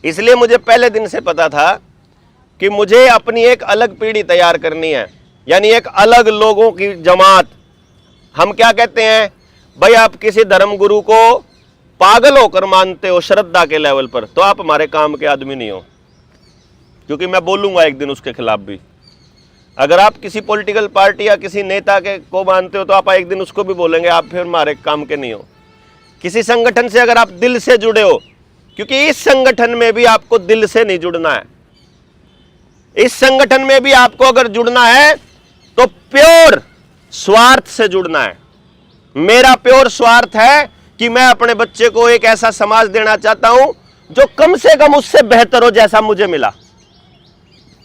इसलिए मुझे पहले दिन से पता था कि मुझे अपनी एक अलग पीढ़ी तैयार करनी है, यानी एक अलग लोगों की जमात। हम क्या कहते हैं भाई, आप किसी धर्म गुरु को पागल होकर मानते हो श्रद्धा के लेवल पर, तो आप हमारे काम के आदमी नहीं हो, क्योंकि मैं बोलूंगा एक दिन उसके खिलाफ भी। अगर आप किसी पॉलिटिकल पार्टी या किसी नेता के को मानते हो तो आप एक दिन उसको भी बोलेंगे, आप फिर हमारे काम के नहीं हो। किसी संगठन से अगर आप दिल से जुड़े हो, क्योंकि इस संगठन में भी आपको दिल से नहीं जुड़ना है, इस संगठन में भी आपको अगर जुड़ना है तो प्योर स्वार्थ से जुड़ना है। मेरा प्योर स्वार्थ है कि मैं अपने बच्चे को एक ऐसा समाज देना चाहता हूं जो कम से कम उससे बेहतर हो जैसा मुझे मिला।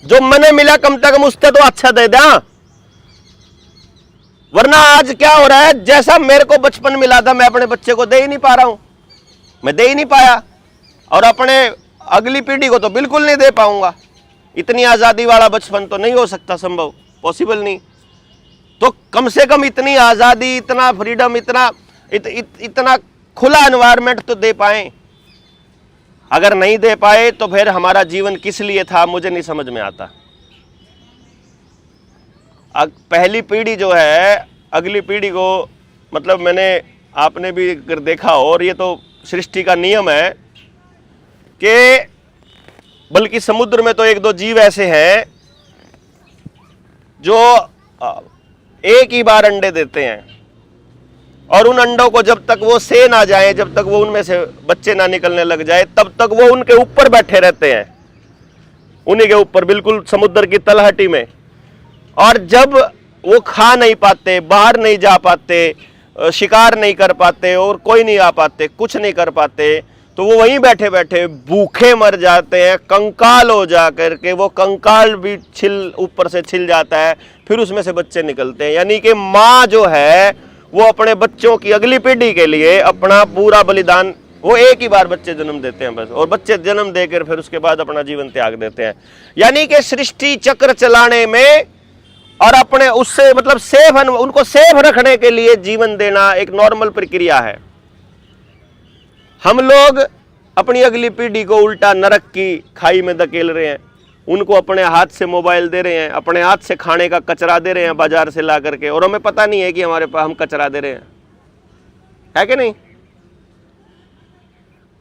जो मैंने मिला कम से कम उससे तो अच्छा दे दें। वरना आज क्या हो रहा है, जैसा मेरे को बचपन मिला था मैं अपने बच्चे को दे ही नहीं पा रहा हूं, मैं दे ही नहीं पाया, और अपने अगली पीढ़ी को तो बिल्कुल नहीं दे पाऊंगा। इतनी आजादी वाला बचपन तो नहीं हो सकता, संभव, पॉसिबल नहीं। तो कम से कम इतनी आजादी, इतना फ्रीडम, इतना खुला एनवायरनमेंट तो दे पाए। अगर नहीं दे पाए तो फिर हमारा जीवन किस लिए था मुझे नहीं समझ में आता। पहली पीढ़ी जो है अगली पीढ़ी को, मतलब आपने भी अगर देखा हो, और ये तो सृष्टि का नियम है कि बल्कि समुद्र में तो 1-2 जीव ऐसे हैं जो एक ही बार अंडे देते हैं, और उन अंडों को जब तक वो से ना जाए, जब तक वो उनमें से बच्चे ना निकलने लग जाए, तब तक वो उनके ऊपर बैठे रहते हैं, उन्हीं के ऊपर, बिल्कुल समुद्र की तलहटी में। और जब वो खा नहीं पाते, बाहर नहीं जा पाते, शिकार नहीं कर पाते और कोई नहीं आ पाते, कुछ नहीं कर पाते, तो वो वहीं बैठे बैठे भूखे मर जाते हैं, कंकाल हो जा करके वो कंकाल भी ऊपर से छिल जाता है, फिर उसमें से बच्चे निकलते हैं। यानी कि माँ जो है वो अपने बच्चों की अगली पीढ़ी के लिए अपना पूरा बलिदान, वो एक ही बार बच्चे जन्म देते हैं बस, और बच्चे जन्म देकर फिर उसके बाद अपना जीवन त्याग देते हैं। यानी कि सृष्टि चक्र चलाने में और अपने उससे मतलब सेफ, उनको सेफ रखने के लिए जीवन देना एक नॉर्मल प्रक्रिया है। हम लोग अपनी अगली पीढ़ी को उल्टा नरक की खाई में धकेल रहे हैं, उनको अपने हाथ से मोबाइल दे रहे हैं, अपने हाथ से खाने का कचरा दे रहे हैं बाजार से ला करके, और हमें पता नहीं है कि हमारे पास हम कचरा दे रहे हैं, है कि नहीं?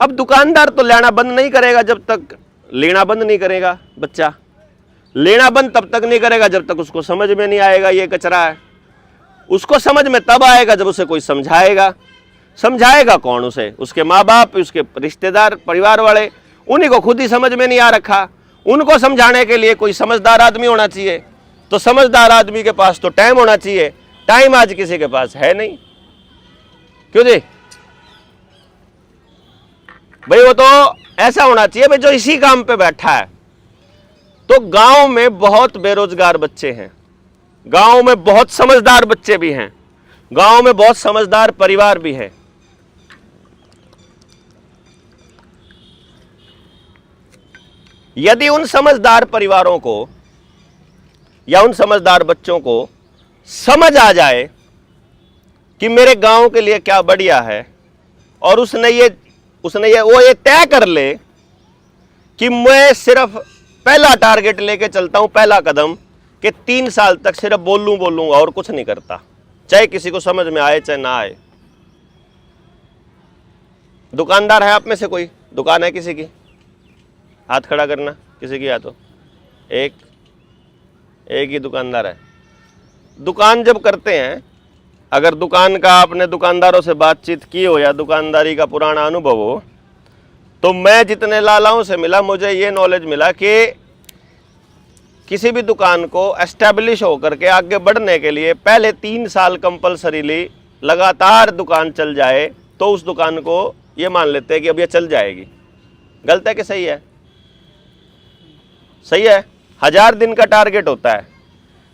अब दुकानदार तो लेना बंद नहीं करेगा जब तक लेना बंद नहीं करेगा। बच्चा लेना बंद तब तक नहीं करेगा जब तक उसको समझ में नहीं आएगा ये कचरा है। उसको समझ में तब आएगा जब उसे कोई समझाएगा। समझाएगा कौन? उसे उसके माँ बाप, उसके रिश्तेदार, परिवार वाले, उन्हीं को खुद ही समझ में नहीं आ रखा। उनको समझाने के लिए कोई समझदार आदमी होना चाहिए, तो समझदार आदमी के पास तो टाइम होना चाहिए। टाइम आज किसी के पास है नहीं, क्यों जी भाई? वो तो ऐसा होना चाहिए भाई जो इसी काम पे बैठा है। तो गांव में बहुत बेरोजगार बच्चे हैं, गांव में बहुत समझदार बच्चे भी हैं, गांव में बहुत समझदार परिवार भी है। यदि उन समझदार परिवारों को या उन समझदार बच्चों को समझ आ जाए कि मेरे गांव के लिए क्या बढ़िया है, और उसने ये तय कर ले कि मैं सिर्फ पहला टारगेट लेके चलता हूं, पहला कदम, कि 3 साल तक सिर्फ बोलूंगा और कुछ नहीं करता, चाहे किसी को समझ में आए चाहे ना आए। दुकानदार है आप में से कोई? दुकान है किसी की? हाथ खड़ा करना, किसी की है तो। एक ही दुकानदार है। दुकान जब करते हैं, अगर दुकान का आपने दुकानदारों से बातचीत की हो या दुकानदारी का पुराना अनुभव हो, तो मैं जितने लालाओं से मिला, मुझे ये नॉलेज मिला कि किसी भी दुकान को एस्टेब्लिश होकर के आगे बढ़ने के लिए पहले 3 साल कंपलसरीली लगातार दुकान चल जाए, तो उस दुकान को ये मान लेते हैं कि अब ये चल जाएगी। गलत है कि सही है? सही है। 1000 दिन का टारगेट होता है,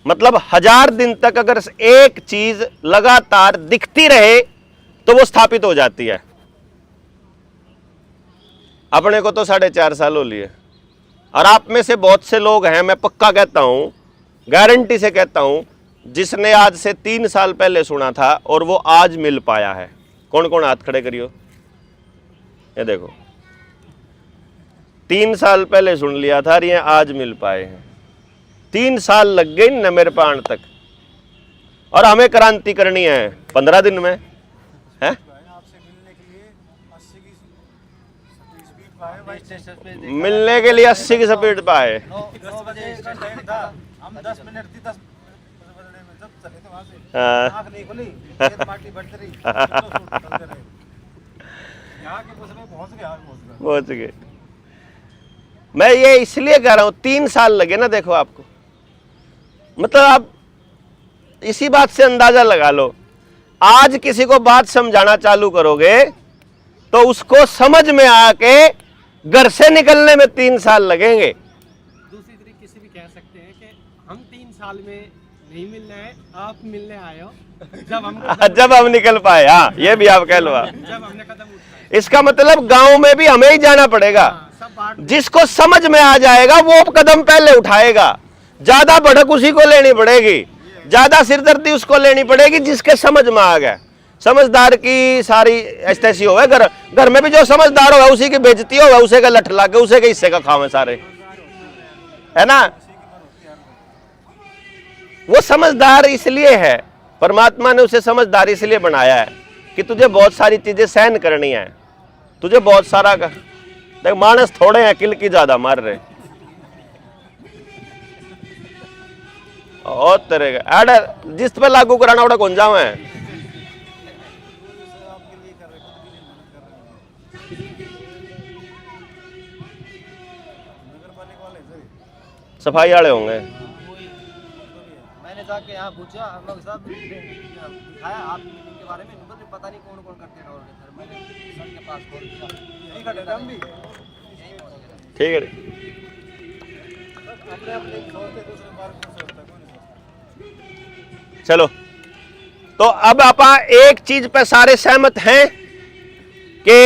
मतलब 1000 दिन तक अगर एक चीज लगातार दिखती रहे तो वो स्थापित हो जाती है। अपने को तो 4.5 साल हो लिए, और आप में से बहुत से लोग हैं, मैं पक्का कहता हूं, गारंटी से कहता हूं, जिसने आज से 3 साल पहले सुना था और वो आज मिल पाया है। कौन कौन? हाथ खड़े करियो। ये देखो, 3 साल पहले सुन लिया था और ये आज मिल पाए हैं। 3 साल लग गए न मेरे पान तक, और हमें क्रांति करनी है 15 दिन में, है? मिलने के लिए 80 की स्पीड पे आए। 9 बजे का टाइम था, हम 10 मिनट थी, 10 बजे में जब चले थे वहां से, आंख नहीं खुली, पार्टी बढ़ती रही, चलते रहे। यहाँ के बस में पहुंच गए। मैं ये इसलिए कह रहा हूं 3 साल लगे ना, देखो आपको, मतलब आप इसी बात से अंदाजा लगा लो। आज किसी को बात समझाना चालू करोगे तो उसको समझ में आके घर से निकलने में 3 साल लगेंगे। दूसरी तरीके से भी कह सकते हैं कि हम 3 साल में नहीं मिल रहे हैं, आप मिलने आए हो जब हम निकल पाए। हाँ, ये भी आप कह लो। जब हमने कदम उठाया। इसका मतलब गांव में भी हमें ही जाना पड़ेगा। जिसको समझ में आ जाएगा वो कदम पहले उठाएगा। ज्यादा भड़क उसी को लेनी पड़ेगी, ज्यादा सिरदर्दी उसको लेनी पड़ेगी जिसके समझ में आ गया। समझदार की सारी ऐसी हो, घर में भी जो समझदार होगा उसी की बेइज्जती होगा, उसे का लठ लाके उसे के हिस्से का खावे सारे, है ना? वो समझदार इसलिए है, परमात्मा ने उसे समझदार इसलिए बनाया है कि तुझे बहुत सारी चीजें सहन करनी है, तुझे बहुत सारा देख, मानस थोड़े हैं, किल की ज्यादा मार रहे। और तेरे जिस पे लागू कराना उड़ा कौन जावे है, सफाई वाले होंगे। मैंने जाके यहाँ पूछा, हम लोग सब दिखाया आप मीटिंग के बारे में, मुझे पता नहीं कौन कौन करते हैं। सर मैंने सर के पास कॉल किया, यही खड़े थे हम भी। ठीक है, अपने अपने सोचते, दूसरे बार को सोचता, कोई नहीं सोचता। चलो तो अब आप एक चीज पे सारे सहमत हैं कि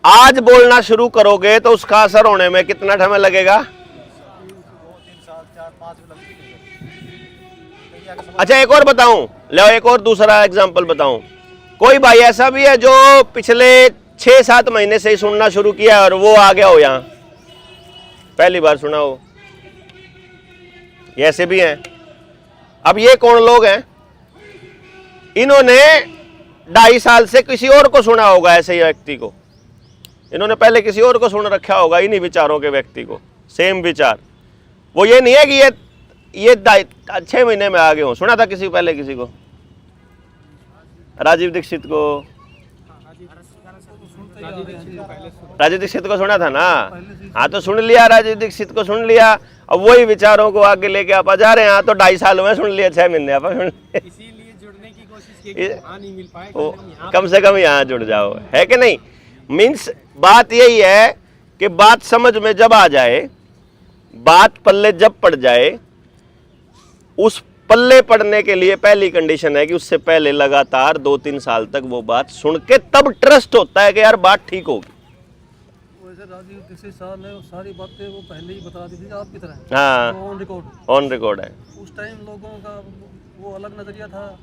आज बोलना शुरू करोगे तो उसका असर होने में कितना समय लगेगा? 2, 3 साल 4, 5 लगती है। अच्छा एक और बताऊं, लो एक और दूसरा एग्जांपल बताऊं। कोई भाई ऐसा भी है जो पिछले 6-7 महीने से ही सुनना शुरू किया और वो आ गया हो यहां, पहली बार सुना हो? ये ऐसे भी हैं। अब ये कौन लोग हैं? इन्होंने 2.5 साल से किसी और को सुना होगा, ऐसे ही व्यक्ति को इन्होंने पहले किसी और को सुन रखा होगा, इन्हीं विचारों के व्यक्ति को, सेम विचार। वो ये नहीं है कि ये 6 महीने में आ गए हो, सुना था किसी पहले किसी को? राजीव दीक्षित को, राजीव दीक्षित को सुना था ना? हाँ तो सुन लिया, राजीव दीक्षित को सुन लिया, अब वही विचारों को आगे लेके आप जा रहे हैं। हाँ तो 2.5 साल में सुन लिया, 6 महीने आप सुन लिया, इसीलिए जुड़ने की कोशिश की कि वहाँ नहीं मिल पाए, कम से कम यहाँ जुड़ जाओ, है कि नहीं? मीन्स बात यही है कि बात समझ में जब आ जाए, बात पल्ले जब पड़ जाए, उस पल्ले पड़ने के लिए पहली कंडीशन है कि उससे पहले लगातार 2-3 साल तक वो बात सुन के तब ट्रस्ट होता है कि यार बात ठीक होगी। वैसे राजीव दीक्षित साहब ने सारी बातें वो पहले ही बता दी थी आपकी तरह। हाँ, ऑन रिकॉर्ड है। उस टाइम लोगों का वो अलग नजरिया था,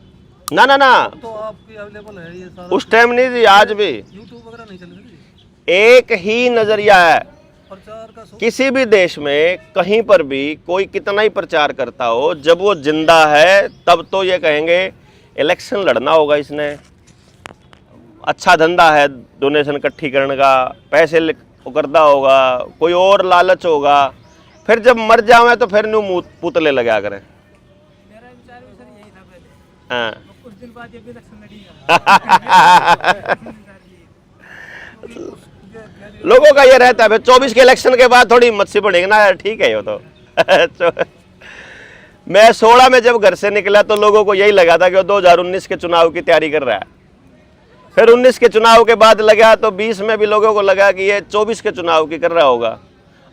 ना ना ना, तो आपकी अवेलेबल है ये सारा। उस टाइम नहीं थी, आज भी यूट्यूब वगैरह नहीं चल रही थी, एक ही नजरिया है। प्रचार का किसी भी देश में कहीं पर भी कोई कितना ही प्रचार करता हो, जब वो जिंदा है तब तो ये कहेंगे इलेक्शन लड़ना होगा, इसने अच्छा धंधा है डोनेशन इकट्ठी करने का, पैसे करता होगा, कोई और लालच होगा, फिर जब मर जावे तो फिर न्यू पुतले लगा करें। मेरा विचार भी सर यही था पहले, हाँ कुछ दिन बाद ये भी इलेक्शन लड़ेगा। लोगों का ये रहता है, फिर 24 के इलेक्शन के बाद थोड़ी हिम्मत सी बढ़ेगी ना, ठीक है ये तो। मैं 16 में जब घर से निकला तो लोगों को यही लगा था कि वो 2019 के चुनाव की तैयारी कर रहा है। फिर 19 के चुनाव के बाद लगा तो 20 में भी लोगों को लगा कि ये 24 के चुनाव की कर रहा होगा।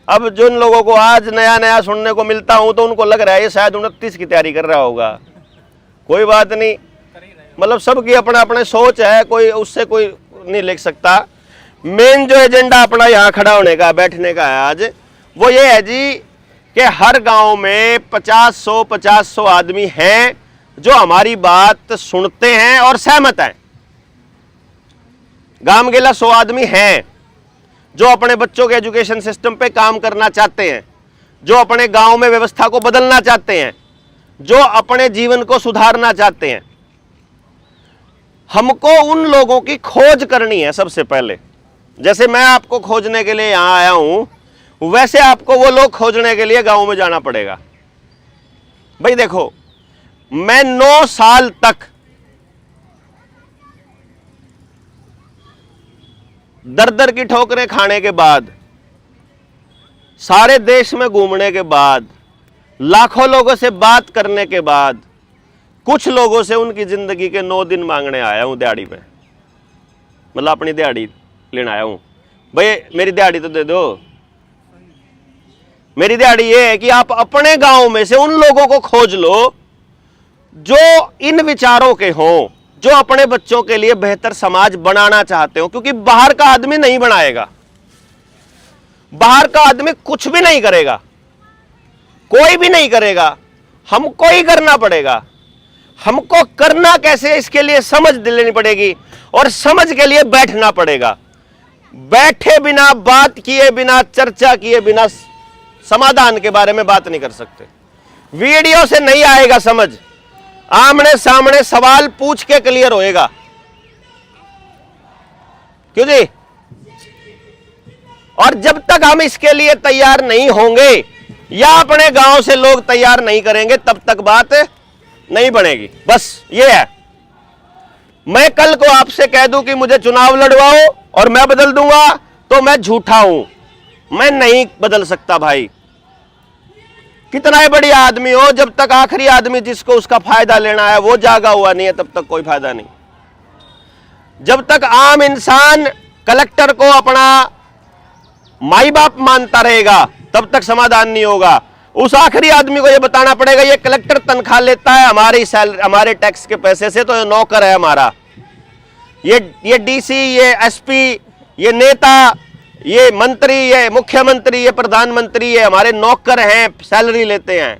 अब जिन लोगों को आज नया नया सुनने को मिलता हूं तो उनको लग रहा है ये शायद 29 की तैयारी कर रहा होगा। कोई बात नहीं, मतलब सबकी अपना अपना सोच है, कोई उससे कोई नहीं लिख सकता। मेन जो एजेंडा अपना यहाँ खड़ा होने का, बैठने का है आज, वो ये है जी कि हर गांव में 50-100 आदमी हैं जो हमारी बात सुनते हैं और सहमत हैं। गांव गेला 100 आदमी हैं जो अपने बच्चों के एजुकेशन सिस्टम पे काम करना चाहते हैं, जो अपने गांव में व्यवस्था को बदलना चाहते हैं, जो अपने जीवन को सुधारना चाहते हैं। हमको उन लोगों की खोज करनी है सबसे पहले। जैसे मैं आपको खोजने के लिए यहां आया हूं, वैसे आपको वो लोग खोजने के लिए गांव में जाना पड़ेगा। भाई देखो, मैं 9 साल तक दर की ठोकरें खाने के बाद, सारे देश में घूमने के बाद, लाखों लोगों से बात करने के बाद, कुछ लोगों से उनकी जिंदगी के 9 दिन मांगने आया हूं दिहाड़ी में। मतलब अपनी दिहाड़ी लेने आया हूं। भाई मेरी दिहाड़ी तो दे दो। मेरी दिहाड़ी ये है कि आप अपने गांव में से उन लोगों को खोज लो जो इन विचारों के हों, जो अपने बच्चों के लिए बेहतर समाज बनाना चाहते हो। क्योंकि बाहर का आदमी नहीं बनाएगा, बाहर का आदमी कुछ भी नहीं करेगा, कोई भी नहीं करेगा, हमको ही करना पड़ेगा। हमको करना कैसे, इसके लिए समझ लेनी पड़ेगी और समझ के लिए बैठना पड़ेगा। बैठे बिना, बात किए बिना, चर्चा किए बिना समाधान के बारे में बात नहीं कर सकते। वीडियो से नहीं आएगा समझ, आमने सामने सवाल पूछ के क्लियर होएगा। क्यों जी? और जब तक हम इसके लिए तैयार नहीं होंगे या अपने गांव से लोग तैयार नहीं करेंगे, तब तक बात नहीं बनेगी। बस ये है। मैं कल को आपसे कह दूं कि मुझे चुनाव लड़वाओ और मैं बदल दूंगा, तो मैं झूठा हूं। मैं नहीं बदल सकता भाई। कितना ही बढ़िया आदमी हो, जब तक आखिरी आदमी जिसको उसका फायदा लेना है वो जागा हुआ नहीं है, तब तक कोई फायदा नहीं। जब तक आम इंसान कलेक्टर को अपना माई बाप मानता रहेगा तब तक समाधान नहीं होगा। उस आखिरी आदमी को ये बताना पड़ेगा ये कलेक्टर तनख्वाह लेता है हमारी सैलरी, हमारे टैक्स के पैसे से, तो ये नौकर है हमारा। ये डीसी, ये एसपी, ये नेता, ये मंत्री, ये मुख्यमंत्री, ये प्रधानमंत्री, ये हमारे नौकर हैं, सैलरी लेते हैं।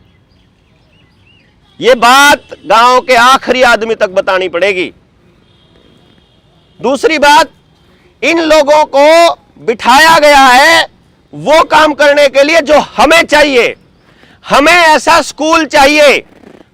ये बात गांव के आखिरी आदमी तक बतानी पड़ेगी। दूसरी बात, इन लोगों को बिठाया गया है वो काम करने के लिए जो हमें चाहिए। हमें ऐसा स्कूल चाहिए,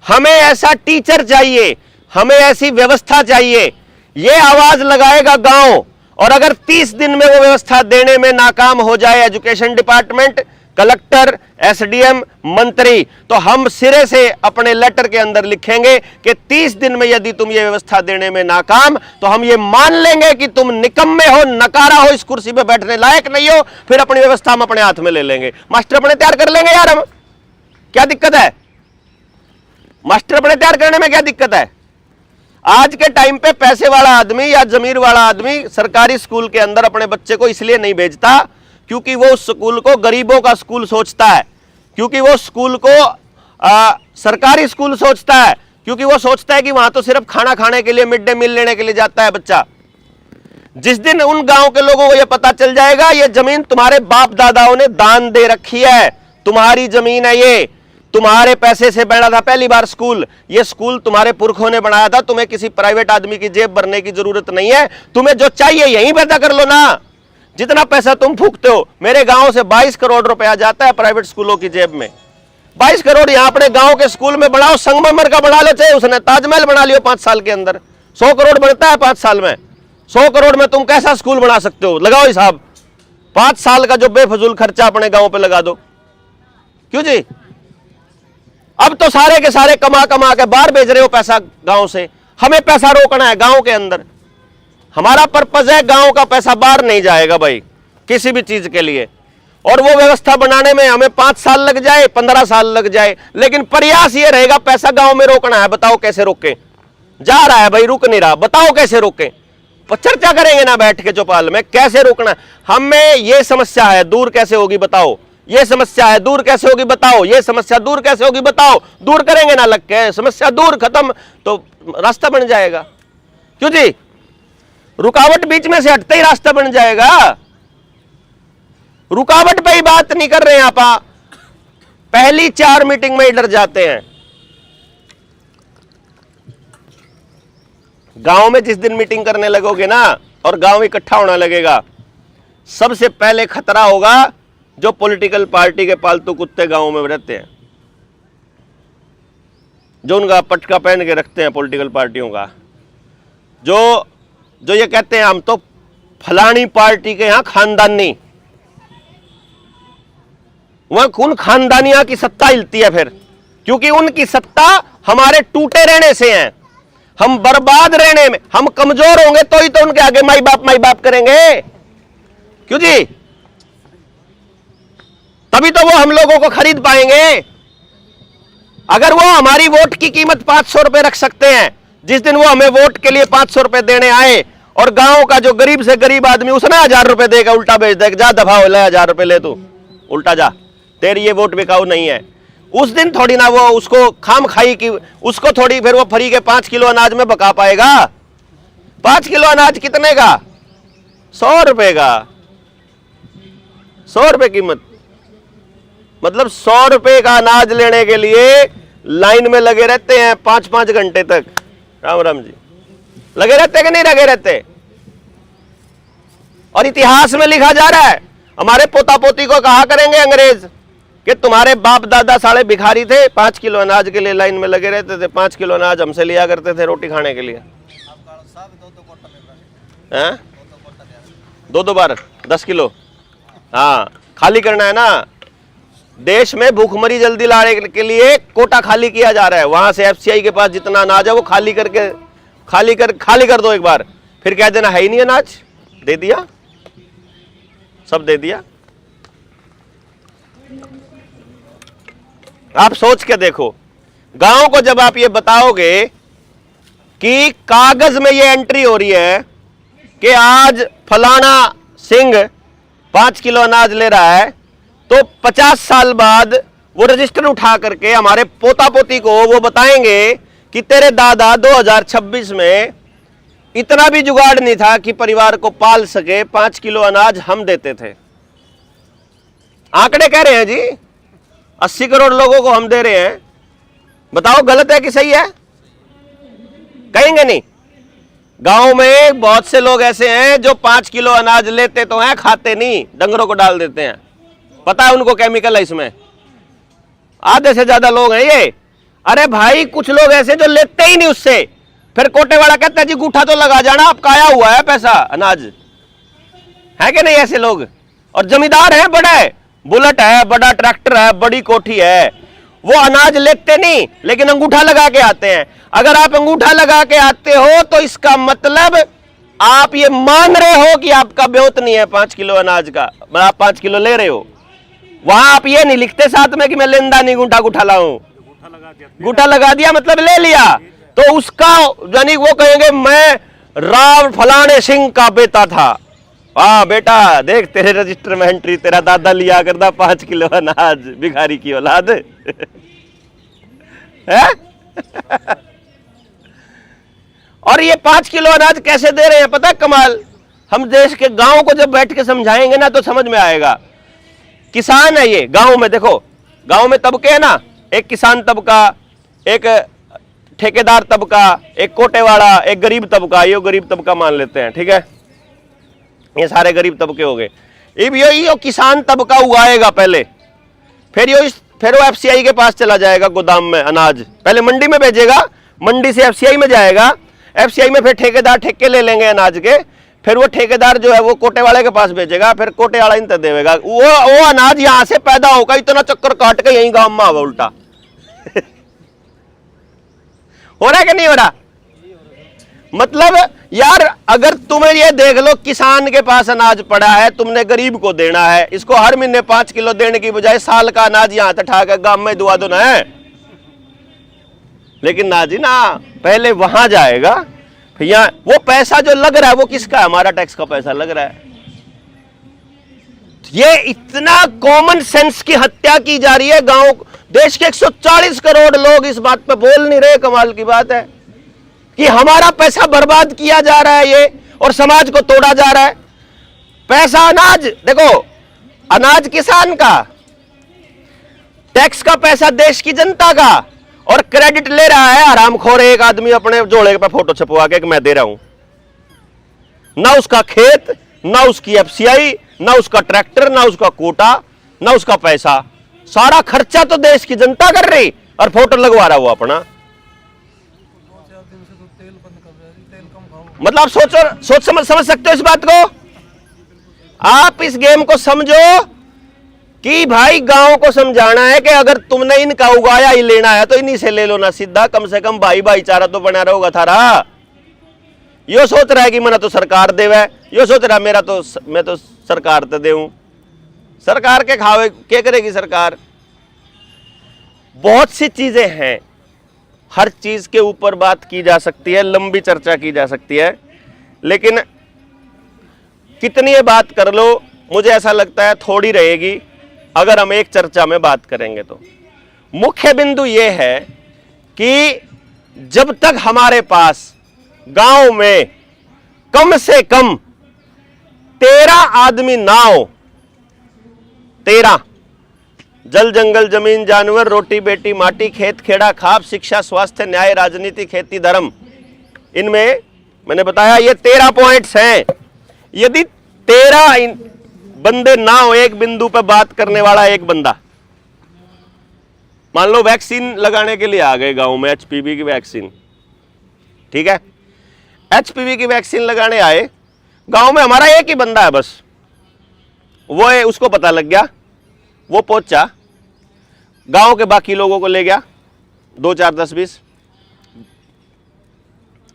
हमें ऐसा टीचर चाहिए, हमें ऐसी व्यवस्था चाहिए। ये आवाज लगाएगा गांव, और अगर 30 दिन में वो व्यवस्था देने में नाकाम हो जाए एजुकेशन डिपार्टमेंट, कलेक्टर, एसडीएम, मंत्री, तो हम सिरे से अपने लेटर के अंदर लिखेंगे कि 30 दिन में यदि तुम ये व्यवस्था देने में नाकाम, तो हम ये मान लेंगे कि तुम निकम्मे हो, नकारा हो, इस कुर्सी पे बैठने लायक नहीं हो, फिर अपनी व्यवस्था हम अपने हाथ में ले लेंगे। मास्टर अपने तैयार कर लेंगे यार, हम क्या दिक्कत है? मास्टर अपने तैयार करने में क्या दिक्कत है? आज के टाइम पे पैसे वाला आदमी या जमीर वाला आदमी सरकारी स्कूल के अंदर अपने बच्चे को इसलिए नहीं भेजता क्योंकि वो उस स्कूल को गरीबों का स्कूल सोचता है, क्योंकि वो स्कूल को सरकारी स्कूल सोचता है, क्योंकि वो सोचता है कि वहां तो सिर्फ खाना खाने के लिए, मिड डे मील लेने के लिए जाता है बच्चा। जिस दिन उन गांव के लोगों को यह पता चल जाएगा ये जमीन तुम्हारे बाप दादाओं ने दान दे रखी है, तुम्हारी जमीन है, ये तुम्हारे पैसे से बना था पहली बार स्कूल, ये स्कूल तुम्हारे पुरखों ने बनाया था, तुम्हें किसी प्राइवेट आदमी की जेब भरने की जरूरत नहीं है, तुम्हें जो चाहिए यहीं पैदा कर लो ना। जितना पैसा तुम फूकते हो, मेरे गांव से 22 करोड़ रुपया जाता है प्राइवेट स्कूलों की जेब में। 22 करोड़ यहां अपने गांव के स्कूल में बढ़ाओ, संगमरमर का बना लो, चाहे उसने ताजमहल बना लियो 5 साल के अंदर, 100 करोड़ बनता है 5 साल में। 100 करोड़ में तुम कैसा स्कूल बना सकते हो? लगाओ हिसाब, 5 साल का जो बेफजूल खर्चा अपने गांव पे लगा दो। क्यों जी? अब तो सारे के सारे कमा कमा के बाहर भेज रहे हो पैसा गांव से। हमें पैसा रोकना है गांव के अंदर, हमारा पर्पज है गांव का पैसा बाहर नहीं जाएगा भाई किसी भी चीज के लिए। और वो व्यवस्था बनाने में हमें 5 साल लग जाए, 15 साल लग जाए, लेकिन प्रयास ये रहेगा पैसा गांव में रोकना है। बताओ कैसे रोके? जा रहा है भाई, रुक नहीं रहा, बताओ कैसे रोके? चर्चा करेंगे ना बैठ के चौपाल में, कैसे रोकना। हमें ये समस्या है, दूर कैसे होगी बताओ? ये समस्या है, दूर कैसे होगी बताओ? ये समस्या दूर कैसे होगी बताओ? दूर करेंगे ना लग के, समस्या दूर, खत्म, तो रास्ता बन जाएगा। क्यों जी? रुकावट बीच में से हटते ही रास्ता बन जाएगा। रुकावट पे ही बात नहीं कर रहे हैं आप, पहली 4 मीटिंग में डर जाते हैं। गांव में जिस दिन मीटिंग करने लगोगे ना और गांव इकट्ठा होने लगेगा, सबसे पहले खतरा होगा जो पॉलिटिकल पार्टी के पालतू कुत्ते गांव में रहते हैं, जो उनका पटका पहन के रखते हैं पॉलिटिकल पार्टियों का, जो ये कहते हैं हम तो फलानी पार्टी के यहां खानदानी, वहां उन खानदानियां की सत्ता हिलती है फिर, क्योंकि उनकी सत्ता हमारे टूटे रहने से है। हम बर्बाद रहने में, हम कमजोर होंगे तो ही तो उनके आगे माई बाप करेंगे। क्यों जी? तभी तो वो हम लोगों को खरीद पाएंगे। अगर वो हमारी वोट की कीमत 500 रुपए रख सकते हैं, जिस दिन वो हमें वोट के लिए 500 रुपए देने आए और गांव का जो गरीब से गरीब आदमी उसने 1000 रुपए देगा, उल्टा भेज देगा, जा दफा हो, ले 1000 रुपए ले, तू उल्टा जा, तेरी ये वोट बिकाऊ नहीं है। उस दिन थोड़ी ना वो उसको खाम खाई की, उसको थोड़ी फिर वो फ्री के 5 किलो अनाज में बका पाएगा। 5 किलो अनाज कितने का? 100 रुपए का, 100 रुपए कीमत, मतलब 100 रुपए का अनाज लेने के लिए लाइन में लगे रहते हैं 5-5 घंटे तक। राम राम जी, लगे रहते कि नहीं लगे रहते? और इतिहास में लिखा जा रहा है, हमारे पोता पोती को कहा करेंगे अंग्रेज कि तुम्हारे बाप दादा साले भिखारी थे, 5 किलो अनाज के लिए लाइन में लगे रहते थे, 5 किलो अनाज हमसे लिया करते थे रोटी खाने के लिए। हैं? 2-2 बार 10 किलो, हाँ खाली करना है ना। देश में भूखमरी जल्दी लाने के लिए कोटा खाली किया जा रहा है। वहां से एफसीआई के पास जितना अनाज है वो खाली कर दो एक बार, फिर कह देना है ही नहीं अनाज, दे दिया, सब दे दिया। आप सोच के देखो, गांव को जब आप ये बताओगे कि कागज में ये एंट्री हो रही है कि आज फलाना सिंह 5 किलो अनाज ले रहा है, तो 50 साल बाद वो रजिस्टर उठा करके हमारे पोता पोती को वो बताएंगे कि तेरे दादा 2026 में इतना भी जुगाड़ नहीं था कि परिवार को पाल सके, 5 किलो अनाज हम देते थे। आंकड़े कह रहे हैं जी, 80 करोड़ लोगों को हम दे रहे हैं। बताओ गलत है कि सही है? कहेंगे नहीं। गांव में बहुत से लोग ऐसे हैं जो 5 किलो अनाज लेते तो हैं, खाते नहीं, डंगरों को डाल देते हैं। पता है उनको केमिकल है इसमें। आधे से ज्यादा लोग हैं ये। अरे भाई कुछ लोग ऐसे जो लेते ही नहीं उससे, फिर कोटे वाला कहता है जी गूठा तो लगा जाना, आपका आया हुआ है पैसा अनाज, है कि नहीं ऐसे लोग? और जमींदार है, बड़े बुलेट है, बड़ा ट्रैक्टर है, बड़ी कोठी है, वो अनाज लेते नहीं लेकिन अंगूठा लगा के आते हैं। अगर आप अंगूठा लगा के आते हो तो इसका मतलब आप ये मान रहे हो कि आपका ब्योत नहीं है 5 किलो अनाज का, आप 5 किलो ले रहे हो। वहां आप ये नहीं लिखते साथ में कि मैं लेंदा नहीं गूठा गूठा लाऊं, गूठा लगा दिया मतलब ले लिया, तो उसका यानी वो कहेंगे मैं राव फलाने सिंह का बेटा था। वाह बेटा देख तेरे रजिस्टर में एंट्री, तेरा दादा लिया करता 5 किलो अनाज, भिखारी की औलाद है। और ये 5 किलो अनाज कैसे दे रहे हैं पता है कमाल? हम देश के गांव को जब बैठ के समझाएंगे ना तो समझ में आएगा। किसान है ये गांव में, देखो गांव में तबके है ना, एक किसान तबका, एक ठेकेदार तबका, एक कोटेवाड़ा, एक गरीब तबका। ये गरीब तबका मान लेते हैं, ठीक है, ये सारे गरीब तबके हो गए। ये किसान तबका उगाएगा पहले, फिर वो एफसीआई के पास चला जाएगा गोदाम में अनाज, पहले मंडी में भेजेगा, मंडी से एफसीआई में जाएगा, एफसीआई में फिर ठेकेदार ठेके ले लेंगे अनाज के, फिर वो ठेकेदार जो है वो कोटे वाले के पास भेजेगा, फिर कोटे वाला इन देगा। वो अनाज यहां से पैदा होगा, इतना चक्कर काट के यही गांव में आवा उल्टा। हो रहा है कि नहीं हो रहा? मतलब यार अगर तुम्हें ये देख लो किसान के पास अनाज पड़ा है, तुमने गरीब को देना है, इसको हर महीने 5 किलो देने की बजाय साल का अनाज यहां तक ठा के गांव में दुआ दो ना है। लेकिन ना जी ना, पहले वहां जाएगा, फिर यहाँ वो पैसा जो लग रहा है वो किसका है? हमारा टैक्स का पैसा लग रहा है। ये इतना कॉमन सेंस की हत्या की जा रही है। गांव देश के 140 करोड़ लोग इस बात पे बोल नहीं रहे। कमाल की बात है कि हमारा पैसा बर्बाद किया जा रहा है ये, और समाज को तोड़ा जा रहा है। पैसा अनाज, देखो अनाज किसान का, टैक्स का पैसा देश की जनता का, और क्रेडिट ले रहा है हरामखोर एक आदमी अपने जोड़े पे फोटो छपवा के कि मैं दे रहा हूं। ना उसका खेत, ना उसकी एफसीआई, ना उसका ट्रैक्टर, ना उसका कोटा, ना उसका पैसा, सारा खर्चा तो देश की जनता कर रही और फोटो लगवा रहा वो अपना। मतलब सोच समझ सकते हो इस बात को? आप इस गेम को समझो कि भाई गांव को समझाना है कि अगर तुमने इनका उगाया ही लेना है तो इन्हीं से ले लो ना सीधा, कम से कम भाई भाईचारा तो बना रहेगा थारा। यो सोच रहा है कि मैंने तो सरकार देवे, यो सोच रहा है मैं तो सरकार तो देऊं। सरकार के खावे क्या करेगी सरकार? बहुत सी चीजें हैं, हर चीज के ऊपर बात की जा सकती है, लंबी चर्चा की जा सकती है, लेकिन कितनी ये बात कर लो मुझे ऐसा लगता है थोड़ी रहेगी अगर हम एक चर्चा में बात करेंगे तो। मुख्य बिंदु ये है कि जब तक हमारे पास गांव में कम से कम 13 आदमी ना हो, 13, जल जंगल जमीन जानवर रोटी बेटी माटी खेत खेड़ा खाप शिक्षा स्वास्थ्य न्याय राजनीति खेती धर्म, इनमें मैंने बताया ये 13 पॉइंट्स हैं। यदि 13 बंदे ना हो, एक बिंदु पर बात करने वाला एक बंदा, मान लो वैक्सीन लगाने के लिए आ गए गांव में, एचपीवी की वैक्सीन, ठीक है, एचपीवी की वैक्सीन लगाने आए गांव में, हमारा एक ही बंदा है बस, वो है, उसको पता लग गया, वो पहुंचा, गांव के बाकी लोगों को ले गया, 2 4 10 20,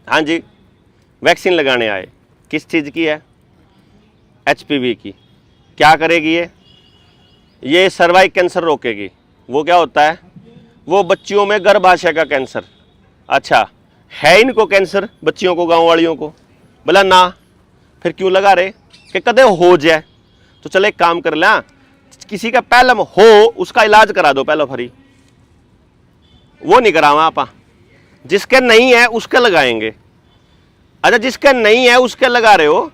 हाँ जी वैक्सीन लगाने आए, किस चीज की है? एचपीवी की। क्या करेगी ये सर्वाइकल कैंसर रोकेगी। वो क्या होता है? वो बच्चियों में गर्भाशय का कैंसर। अच्छा, है इनको कैंसर बच्चियों को, गांव वालियों को? बोला ना। फिर क्यों लगा रहे कि कदे हो जाए? तो चले एक काम कर लें, किसी का पहलम हो उसका इलाज करा दो पहले फ्री। वो नहीं करावा आप, जिसके नहीं है उसके लगाएंगे। अच्छा, जिसके नहीं है उसके लगा रहे हो,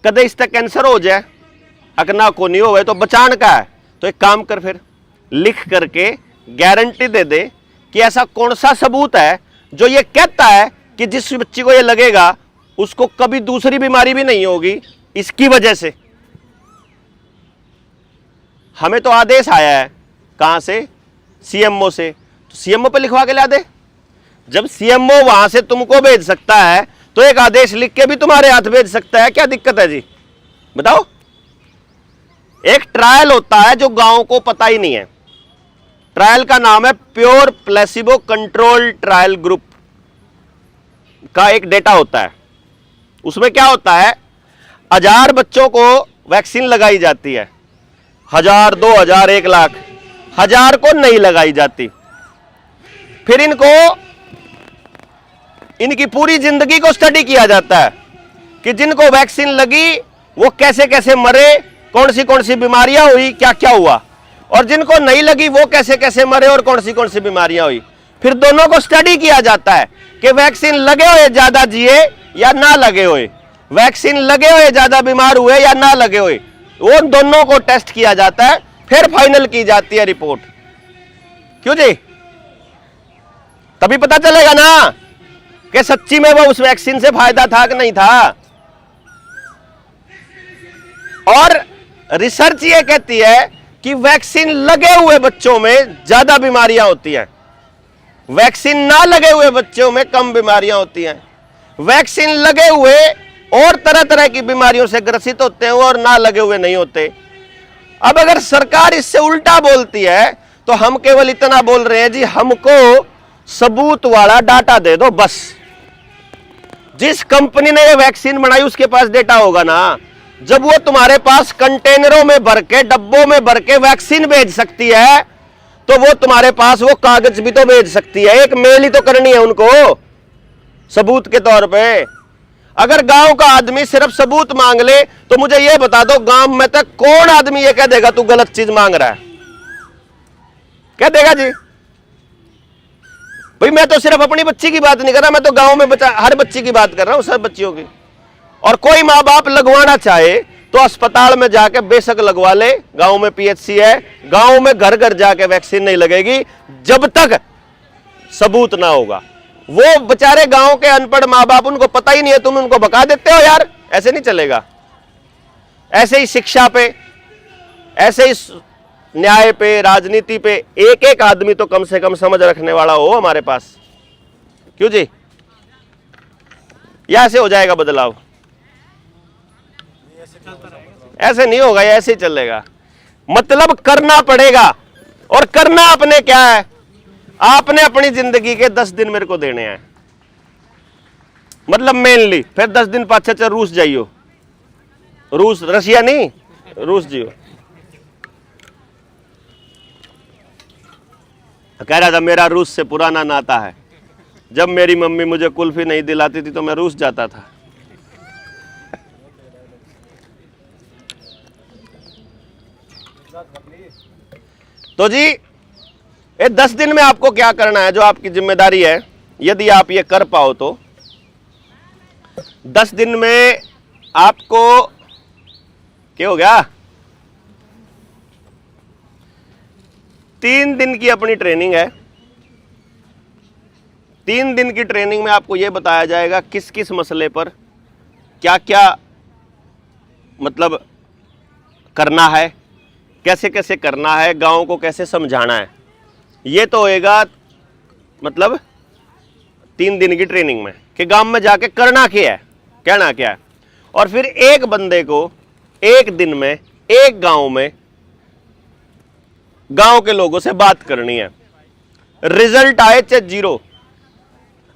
कदे इस तक कैंसर हो जाए अकना को नहीं हो तो बचान का है। तो एक काम कर, फिर लिख करके गारंटी दे दे कि ऐसा कौन सा सबूत है जो ये कहता है कि जिस बच्ची को ये लगेगा उसको कभी दूसरी बीमारी भी नहीं होगी इसकी वजह से। हमें तो आदेश आया है, कहां से? सीएमओ से। तो सीएमओ पे लिखवा के ला दे। जब सीएमओ वहां से तुमको भेज सकता है तो एक आदेश लिख के भी तुम्हारे हाथ भेज सकता है। क्या दिक्कत है जी, बताओ? एक ट्रायल होता है जो गांव को पता ही नहीं है। ट्रायल का नाम है pure placebo control trial group का एक डेटा होता है। उसमें क्या होता है, 1000 बच्चों को वैक्सीन लगाई जाती है, 1000, 2000, 1 लाख, 1000 को नहीं लगाई जाती। फिर इनकी पूरी जिंदगी को स्टडी किया जाता है कि जिनको वैक्सीन लगी वो कैसे कैसे मरे, कौन सी बीमारियां हुई, क्या क्या हुआ, और जिनको नहीं लगी वो कैसे कैसे मरे और कौन सी बीमारियां हुई। फिर दोनों को स्टडी किया जाता है कि वैक्सीन लगे हुए ज्यादा जिए या ना लगे हुए, वैक्सीन लगे हुए ज्यादा बीमार हुए या ना लगे हुए। वो दोनों को टेस्ट किया जाता है, फिर फाइनल की जाती है रिपोर्ट। क्यों जी? तभी पता चलेगा ना कि सच्ची में वो उस वैक्सीन से फायदा था कि नहीं था। और रिसर्च ये कहती है कि वैक्सीन लगे हुए बच्चों में ज्यादा बीमारियां होती हैं, वैक्सीन ना लगे हुए बच्चों में कम बीमारियां होती हैं। वैक्सीन लगे हुए और तरह तरह की बीमारियों से ग्रसित होते हैं और ना लगे हुए नहीं होते। अब अगर सरकार इससे उल्टा बोलती है तो हम केवल इतना बोल रहे हैं जी, हमको सबूत वाला डाटा दे दो बस। जिस कंपनी ने ये वैक्सीन बनाई उसके पास डेटा होगा ना। जब वो तुम्हारे पास कंटेनरों में भर के, डब्बों में भर के वैक्सीन भेज सकती है तो वो तुम्हारे पास वो कागज भी तो भेज सकती है। एक मेल ही तो करनी है उनको सबूत के तौर पे। अगर गांव का आदमी सिर्फ सबूत मांग ले तो मुझे ये बता दो, गांव में तक कौन आदमी ये कह देगा तू गलत चीज मांग रहा है? कह देगा जी? भाई मैं तो सिर्फ अपनी बच्ची की बात नहीं कर रहा, मैं तो गांव में हर बच्ची की बात कर रहा हूं, सब बच्चियों की। और कोई माँ बाप लगवाना चाहे तो अस्पताल में जाके बेशक लगवा ले, गांव में पीएचसी है, गांव में घर घर जाके वैक्सीन नहीं लगेगी जब तक सबूत ना होगा। वो बेचारे गांव के अनपढ़ माँ बाप, उनको पता ही नहीं है, तुम उनको बका देते हो यार, ऐसे नहीं चलेगा। ऐसे ही शिक्षा पे, ऐसे ही न्याय पे, राजनीति पे एक एक आदमी तो कम से कम समझ रखने वाला हो हमारे पास। क्यों जी? या ऐसे हो जाएगा बदलाव? ऐसे नहीं होगा, ऐसे ही चलेगा। मतलब करना पड़ेगा। और करना आपने क्या है? आपने अपनी जिंदगी के 10 दिन मेरे को देने हैं, मतलब मेनली। फिर 10 दिन पाछे चल रूस जाइयो, रूस, रशिया नहीं, रूस जियो। कह रहा था मेरा रूस से पुराना नाता है, जब मेरी मम्मी मुझे कुल्फी नहीं दिलाती थी तो मैं रूस जाता था। तो जी ये 10 दिन में आपको क्या करना है, जो आपकी जिम्मेदारी है, यदि आप ये कर पाओ तो 10 दिन में आपको क्या हो गया, 3 दिन की अपनी ट्रेनिंग है। 3 दिन की ट्रेनिंग में आपको यह बताया जाएगा किस किस मसले पर क्या क्या मतलब करना है, कैसे कैसे करना है, गांव को कैसे समझाना है। ये तो होएगा मतलब 3 दिन की ट्रेनिंग में कि गांव में जाके करना क्या है, कहना क्या है। और फिर एक बंदे को एक दिन में एक गांव में गांव के लोगों से बात करनी है। रिजल्ट आए चाहे 0,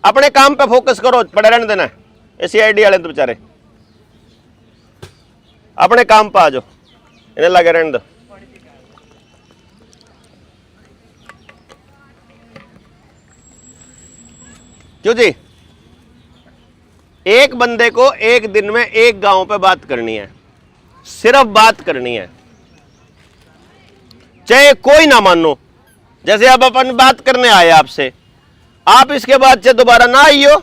अपने काम पे फोकस करो, पड़े रहने देना है। सीआईडी वाले तो बेचारे अपने काम पे आ जाओ, इन्हें लगे रहने दो। क्यों जी? एक बंदे को एक दिन में एक गांव पे बात करनी है, सिर्फ बात करनी है, चाहे कोई ना मानो। जैसे अब अपन बात करने आए आपसे, आप इसके बाद चाहे दोबारा ना आइयो,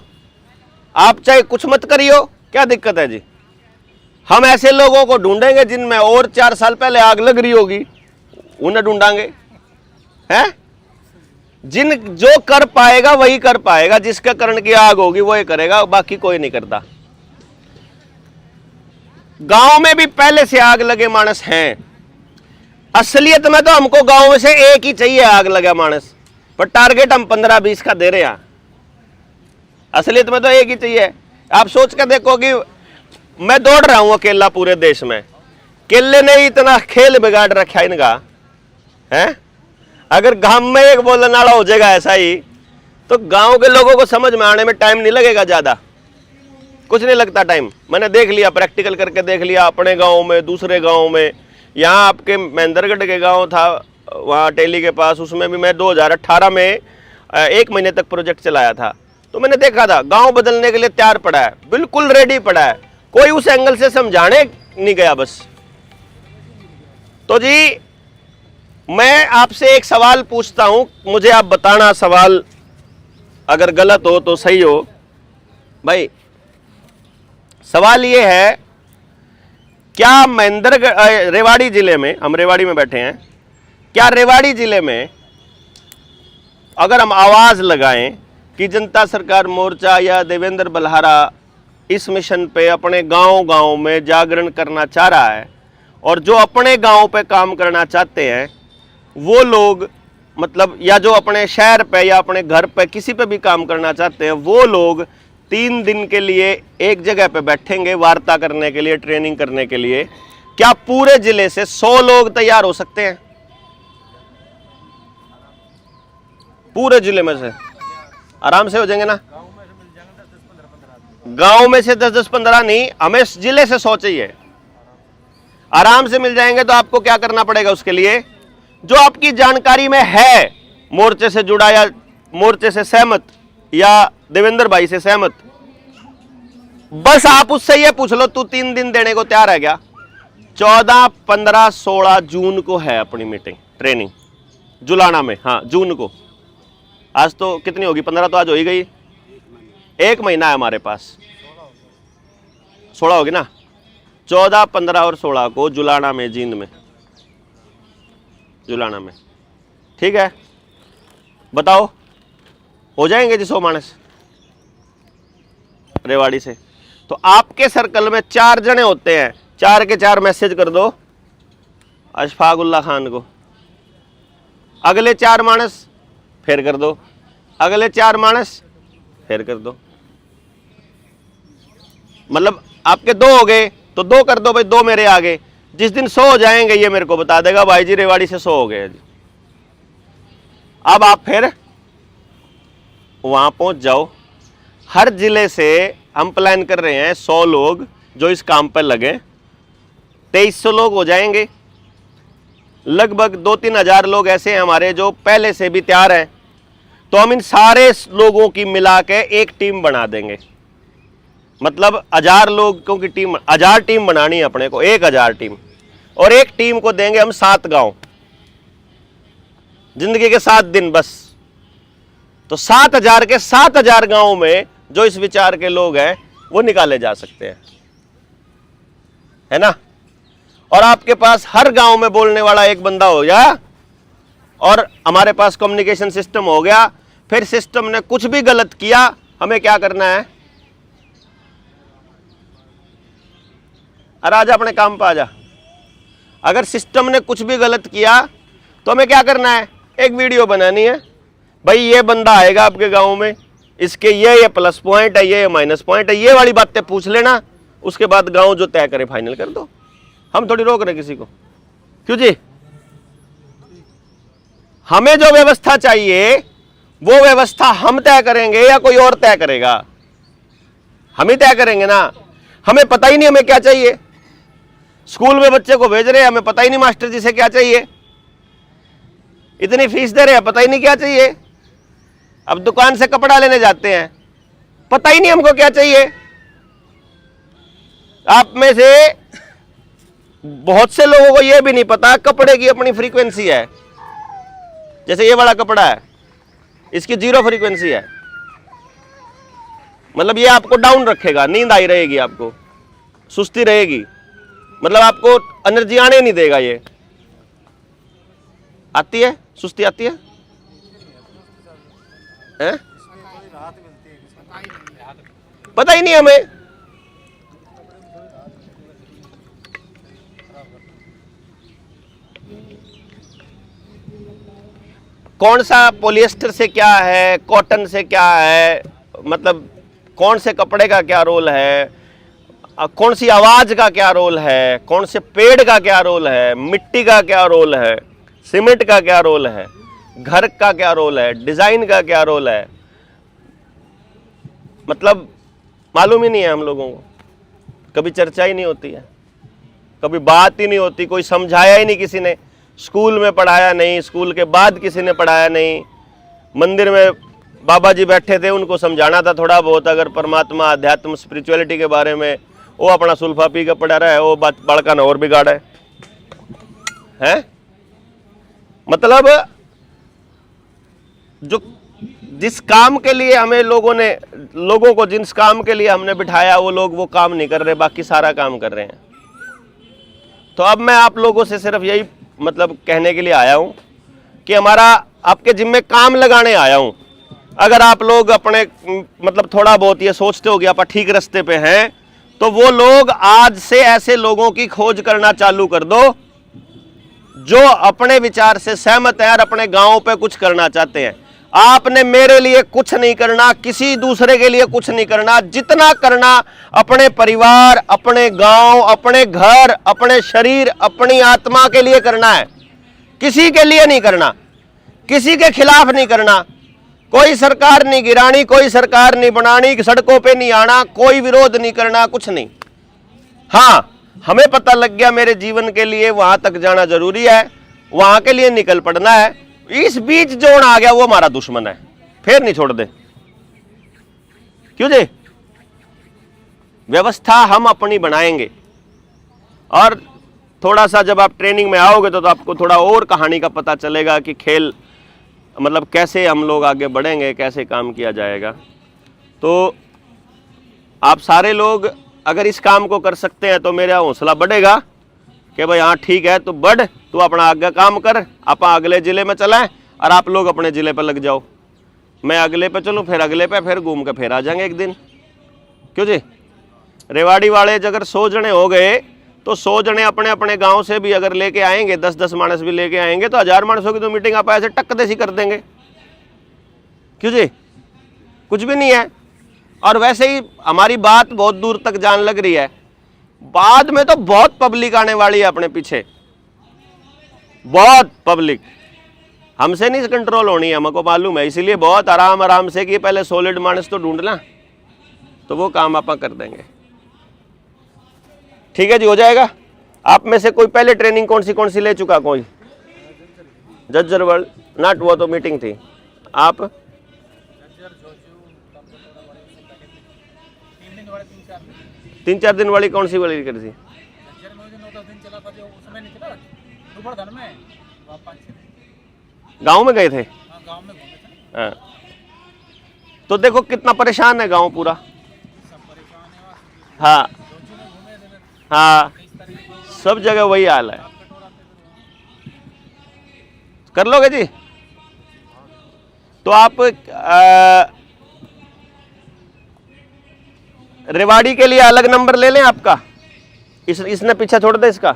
आप चाहे कुछ मत करियो, क्या दिक्कत है जी? हम ऐसे लोगों को ढूंढेंगे जिनमें और 4 साल पहले आग लग रही होगी, उन्हें ढूंढांगे, हैं? जिन जो कर पाएगा वही कर पाएगा, जिसके कारण की आग होगी वही करेगा, बाकी कोई नहीं करता। गांव में भी पहले से आग लगे मानस हैं। असलियत में तो हमको गांव में से एक ही चाहिए आग लगा मानस, पर टारगेट हम 15-20 का दे रहे हैं। असलियत में तो एक ही चाहिए। आप सोच के देखो कि मैं दौड़ रहा हूं अकेला पूरे देश में, केले ने इतना खेल बिगाड़ रखा इनका है। अगर गांव में एक बोलने वाला हो जाएगा ऐसा ही, तो गांव के लोगों को समझ में आने में टाइम नहीं लगेगा, ज्यादा कुछ नहीं लगता टाइम। मैंने देख लिया, प्रैक्टिकल करके देख लिया, अपने गांव में, दूसरे गांव में। यहाँ आपके महेंद्रगढ़ के गांव था, वहाँ टेली के पास, उसमें भी मैं 2018 में 1 महीने तक प्रोजेक्ट चलाया था। तो मैंने देखा था गांव बदलने के लिए तैयार पड़ा है, बिल्कुल रेडी पड़ा है, कोई उस एंगल से समझाने नहीं गया बस। तो जी मैं आपसे एक सवाल पूछता हूं, मुझे आप बताना, सवाल अगर गलत हो तो सही हो। भाई सवाल ये है, क्या महेंद्रगढ़ रेवाड़ी जिले में, हम रेवाड़ी में बैठे हैं, क्या रेवाड़ी जिले में अगर हम आवाज लगाएं कि जनता सरकार मोर्चा या देवेंद्र बल्हारा इस मिशन पे अपने गांव-गांव में जागरण करना चाह रहा है, और जो अपने गांव पे काम करना चाहते हैं वो लोग, मतलब या जो अपने शहर पे या अपने घर पे किसी पे भी काम करना चाहते हैं, वो लोग 3 दिन के लिए एक जगह पे बैठेंगे वार्ता करने के लिए, ट्रेनिंग करने के लिए। क्या पूरे जिले से 100 लोग तैयार हो सकते हैं? पूरे जिले में से आराम से हो जाएंगे ना? गांव में से 10-15 नहीं, हमें जिले से 100 चाहिए, आराम से मिल जाएंगे। तो आपको क्या करना पड़ेगा उसके लिए? जो आपकी जानकारी में है, मोर्चे से जुड़ा या मोर्चे से सहमत या देवेंद्र भाई से सहमत, बस आप उससे ये पूछ लो, तू 3 दिन देने को तैयार है क्या? 14, 15, 16 जून को है अपनी मीटिंग, ट्रेनिंग जुलाना में। हाँ जून को, आज तो कितनी होगी, 15 तो आज हो ही गई, 1 महीना है हमारे पास, 16 होगी ना। 14, 15 और 16 को जुलाना में, जींद में, जुलाना में, ठीक है? बताओ हो जाएंगे जी 100 मानस रेवाड़ी से? तो आपके सर्कल में 4 जने होते हैं, 4 के 4 मैसेज कर दो अशफाकुल्ला खान को, अगले 4 मानस फिर कर दो, अगले 4 मानस फिर कर दो। मतलब आपके 2 हो गए तो 2 कर दो भाई, 2 मेरे आगे। जिस दिन 100 हो जाएंगे ये मेरे को बता देगा, भाई जी रेवाड़ी से 100 हो गए जी। अब आप फिर वहां पहुंच जाओ। हर जिले से हम प्लान कर रहे हैं 100 लोग जो इस काम पर लगे, 2300 लोग हो जाएंगे। लगभग 2-3 हज़ार लोग ऐसे हैं हमारे जो पहले से भी तैयार हैं। तो हम इन सारे लोगों की मिला के एक टीम बना देंगे। मतलब 1000 लोगों की टीम, 1000 टीम बनानी है अपने को, 1000 टीम, और एक टीम को देंगे हम 7 गांव, जिंदगी के 7 दिन बस। तो 7000 के 7000 गांव में जो इस विचार के लोग हैं वो निकाले जा सकते हैं, है ना? और आपके पास हर गांव में बोलने वाला एक बंदा हो गया, और हमारे पास कम्युनिकेशन सिस्टम हो गया। फिर सिस्टम ने कुछ भी गलत किया, हमें क्या करना है? अरे आजा अपने काम पे आजा। अगर सिस्टम ने कुछ भी गलत किया तो हमें क्या करना है? एक वीडियो बनानी है, भाई ये बंदा आएगा आपके गांव में, इसके ये प्लस पॉइंट है, ये माइनस पॉइंट है, ये वाली बातें पूछ लेना। उसके बाद गांव जो तय करे फाइनल कर दो। हम थोड़ी रोक रहे किसी को, क्यों जी? हमें जो व्यवस्था चाहिए वो व्यवस्था हम तय करेंगे या कोई और तय करेगा? हम ही तय करेंगे ना। हमें पता ही नहीं हमें क्या चाहिए। स्कूल में बच्चे को भेज रहे हैं, हमें पता ही नहीं मास्टर जी से क्या चाहिए। इतनी फीस दे रहे हैं, पता ही नहीं क्या चाहिए। अब दुकान से कपड़ा लेने जाते हैं, पता ही नहीं हमको क्या चाहिए। आप में से बहुत से लोगों को यह भी नहीं पता कपड़े की अपनी फ्रीक्वेंसी है। जैसे ये बड़ा कपड़ा है, इसकी 0 फ्रीक्वेंसी है, मतलब ये आपको डाउन रखेगा, नींद आई रहेगी, आपको सुस्ती रहेगी, मतलब आपको एनर्जी आने नहीं देगा। ये आती है, सुस्ती आती है, हैं? पता ही नहीं हमें। कौन सा पॉलिएस्टर से क्या है, कॉटन से क्या है, मतलब कौन से कपड़े का क्या रोल है, कौन सी आवाज का क्या रोल है, कौन से पेड़ का क्या रोल है, मिट्टी का क्या रोल है, सीमेंट का क्या रोल है, घर का क्या रोल है, डिजाइन का क्या रोल है, मतलब मालूम ही नहीं है हम लोगों को। कभी चर्चा ही नहीं होती है, कभी बात ही नहीं होती, कोई समझाया ही नहीं किसी ने, स्कूल में पढ़ाया नहीं, स्कूल के बाद किसी ने पढ़ाया नहीं। मंदिर में बाबा जी बैठे थे, उनको समझाना था थोड़ा बहुत, अगर परमात्मा, अध्यात्म, स्पिरिचुअलिटी के बारे में, वो अपना सुल्फा पी के पड़ा रहा है, वो बात बड़का न और बिगाड़ा है। मतलब जो जिस काम के लिए हमें लोगों को जिस काम के लिए हमने बिठाया, वो लोग वो काम नहीं कर रहे, बाकी सारा काम कर रहे हैं। तो अब मैं आप लोगों से सिर्फ यही मतलब कहने के लिए आया हूं कि हमारा आपके जिम्मे काम लगाने आया हूं। अगर आप लोग अपने मतलब थोड़ा बहुत ये सोचते हो कि आप ठीक रास्ते पे हैं, तो वो लोग आज से ऐसे लोगों की खोज करना चालू कर दो जो अपने विचार से सहमत है और अपने गांव पे कुछ करना चाहते हैं। आपने मेरे लिए कुछ नहीं करना, किसी दूसरे के लिए कुछ नहीं करना, जितना करना अपने परिवार, अपने गांव, अपने घर, अपने शरीर, अपनी आत्मा के लिए करना है। किसी के लिए नहीं करना, किसी के खिलाफ नहीं करना, कोई सरकार नहीं गिरानी, कोई सरकार नहीं बनानी, सड़कों पे नहीं आना, कोई विरोध नहीं करना, कुछ नहीं। हाँ, हमें पता लग गया मेरे जीवन के लिए वहां तक जाना जरूरी है, वहां के लिए निकल पड़ना है। इस बीच जोन आ गया वो हमारा दुश्मन है, फिर नहीं छोड़ दे। क्यों जी? व्यवस्था हम अपनी बनाएंगे। और थोड़ा सा जब आप ट्रेनिंग में आओगे तो आपको थोड़ा और कहानी का पता चलेगा कि खेल मतलब कैसे हम लोग आगे बढ़ेंगे, कैसे काम किया जाएगा। तो आप सारे लोग अगर इस काम को कर सकते हैं तो मेरा हौसला बढ़ेगा कि भाई हाँ ठीक है, तो बढ़, तू अपना आगे काम कर, आप अगले ज़िले में चलाएं और आप लोग अपने ज़िले पर लग जाओ, मैं अगले पे चलूँ, फिर अगले पे, फिर घूम के फिर आ जाएंगे एक दिन। क्यों जी? रेवाड़ी वाले अगर 100 जने हो गए तो 100 जने अपने अपने गांव से भी अगर लेके आएंगे, 10-10 मानस भी लेके आएंगे, तो 1000 मानसों की तो मीटिंग आप ऐसे टक देसी कर देंगे। क्यों जी? कुछ भी नहीं है। और वैसे ही हमारी बात बहुत दूर तक जान लग रही है, बाद में तो बहुत पब्लिक आने वाली है अपने पीछे, बहुत पब्लिक हमसे नहीं कंट्रोल होनी है, हमको मालूम है। इसीलिए बहुत आराम आराम से कि पहले सॉलिड मानस तो ढूंढना, तो वो काम आप कर देंगे। ठीक है जी, हो जाएगा। आप में से कोई पहले ट्रेनिंग कौन सी ले चुका? कोई जज्जर नाट, वो तो मीटिंग थी। आप 3-4 दिन वाली कौन सी वाली करी थी? गांव में गए थे? हाँ। तो देखो कितना परेशान है गांव पूरा। हाँ हाँ, सब जगह वही हाल है। कर लोगे जी? तो आप रेवाड़ी के लिए अलग नंबर ले लें आपका, इसने पीछा छोड़ दे इसका।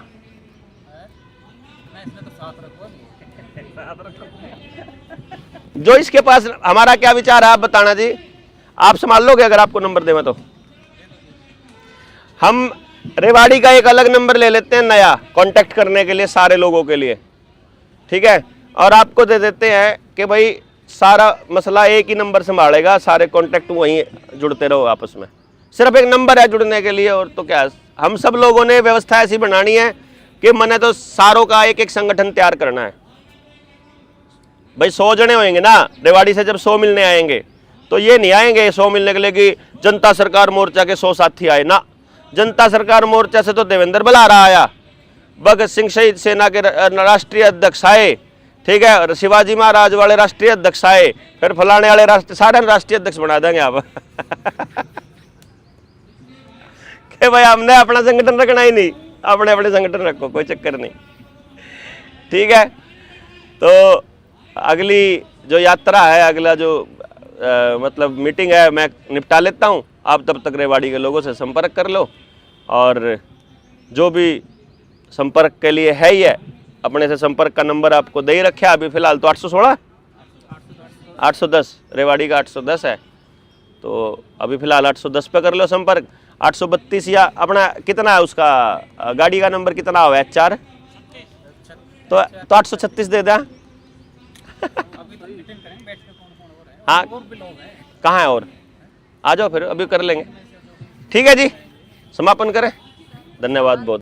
जो इसके पास, हमारा क्या विचार है आप बताना जी, आप संभाल लोगे अगर आपको नंबर देवे तो? हम रेवाड़ी का एक अलग नंबर ले लेते हैं नया, कांटेक्ट करने के लिए सारे लोगों के लिए, ठीक है? और आपको दे देते हैं कि भाई सारा मसला एक ही नंबर संभालेगा, सारे कांटेक्ट वहीं जुड़ते रहो आपस में। सिर्फ एक नंबर है जुड़ने के लिए, और तो क्या, हम सब लोगों ने व्यवस्था ऐसी बनानी है कि मैंने तो सारों का एक एक संगठन तैयार करना है। भाई 100 जने होंगे ना, रेवाड़ी से जब 100 मिलने आएंगे तो ये नहीं आएंगे 100 मिलने के लिए कि जनता सरकार मोर्चा के 100 साथी आए ना। जनता सरकार मोर्चा से तो देवेंद्र बलारा आया, भगत सिंह शहीद सेना के राष्ट्रीय अध्यक्ष आए, ठीक है, और शिवाजी महाराज वाले राष्ट्रीय अध्यक्ष आए, फिर फलाने वाले सारे राष्ट्रीय अध्यक्ष बना देंगे आप कि भाई हमने अपना संगठन रखना ही नहीं, अपने अपने संगठन रखो, कोई चक्कर नहीं, ठीक है। तो अगली जो यात्रा है, अगला जो मतलब मीटिंग है, मैं निपटा लेता हूँ। आप तब तक रेवाड़ी के लोगों से संपर्क कर लो, और जो भी संपर्क के लिए है ही है, अपने से संपर्क का नंबर आपको दे ही रखे। अभी फिलहाल तो 816 810 रेवाड़ी का 810 है, तो अभी फिलहाल 810 पे कर लो संपर्क। 832 या अपना कितना है उसका गाड़ी का नंबर कितना हुआ है, 4 तो 836 दे दें। हाँ कहाँ है और, आ जाओ फिर अभी कर लेंगे, ठीक है जी। समापन करें, धन्यवाद बहुत।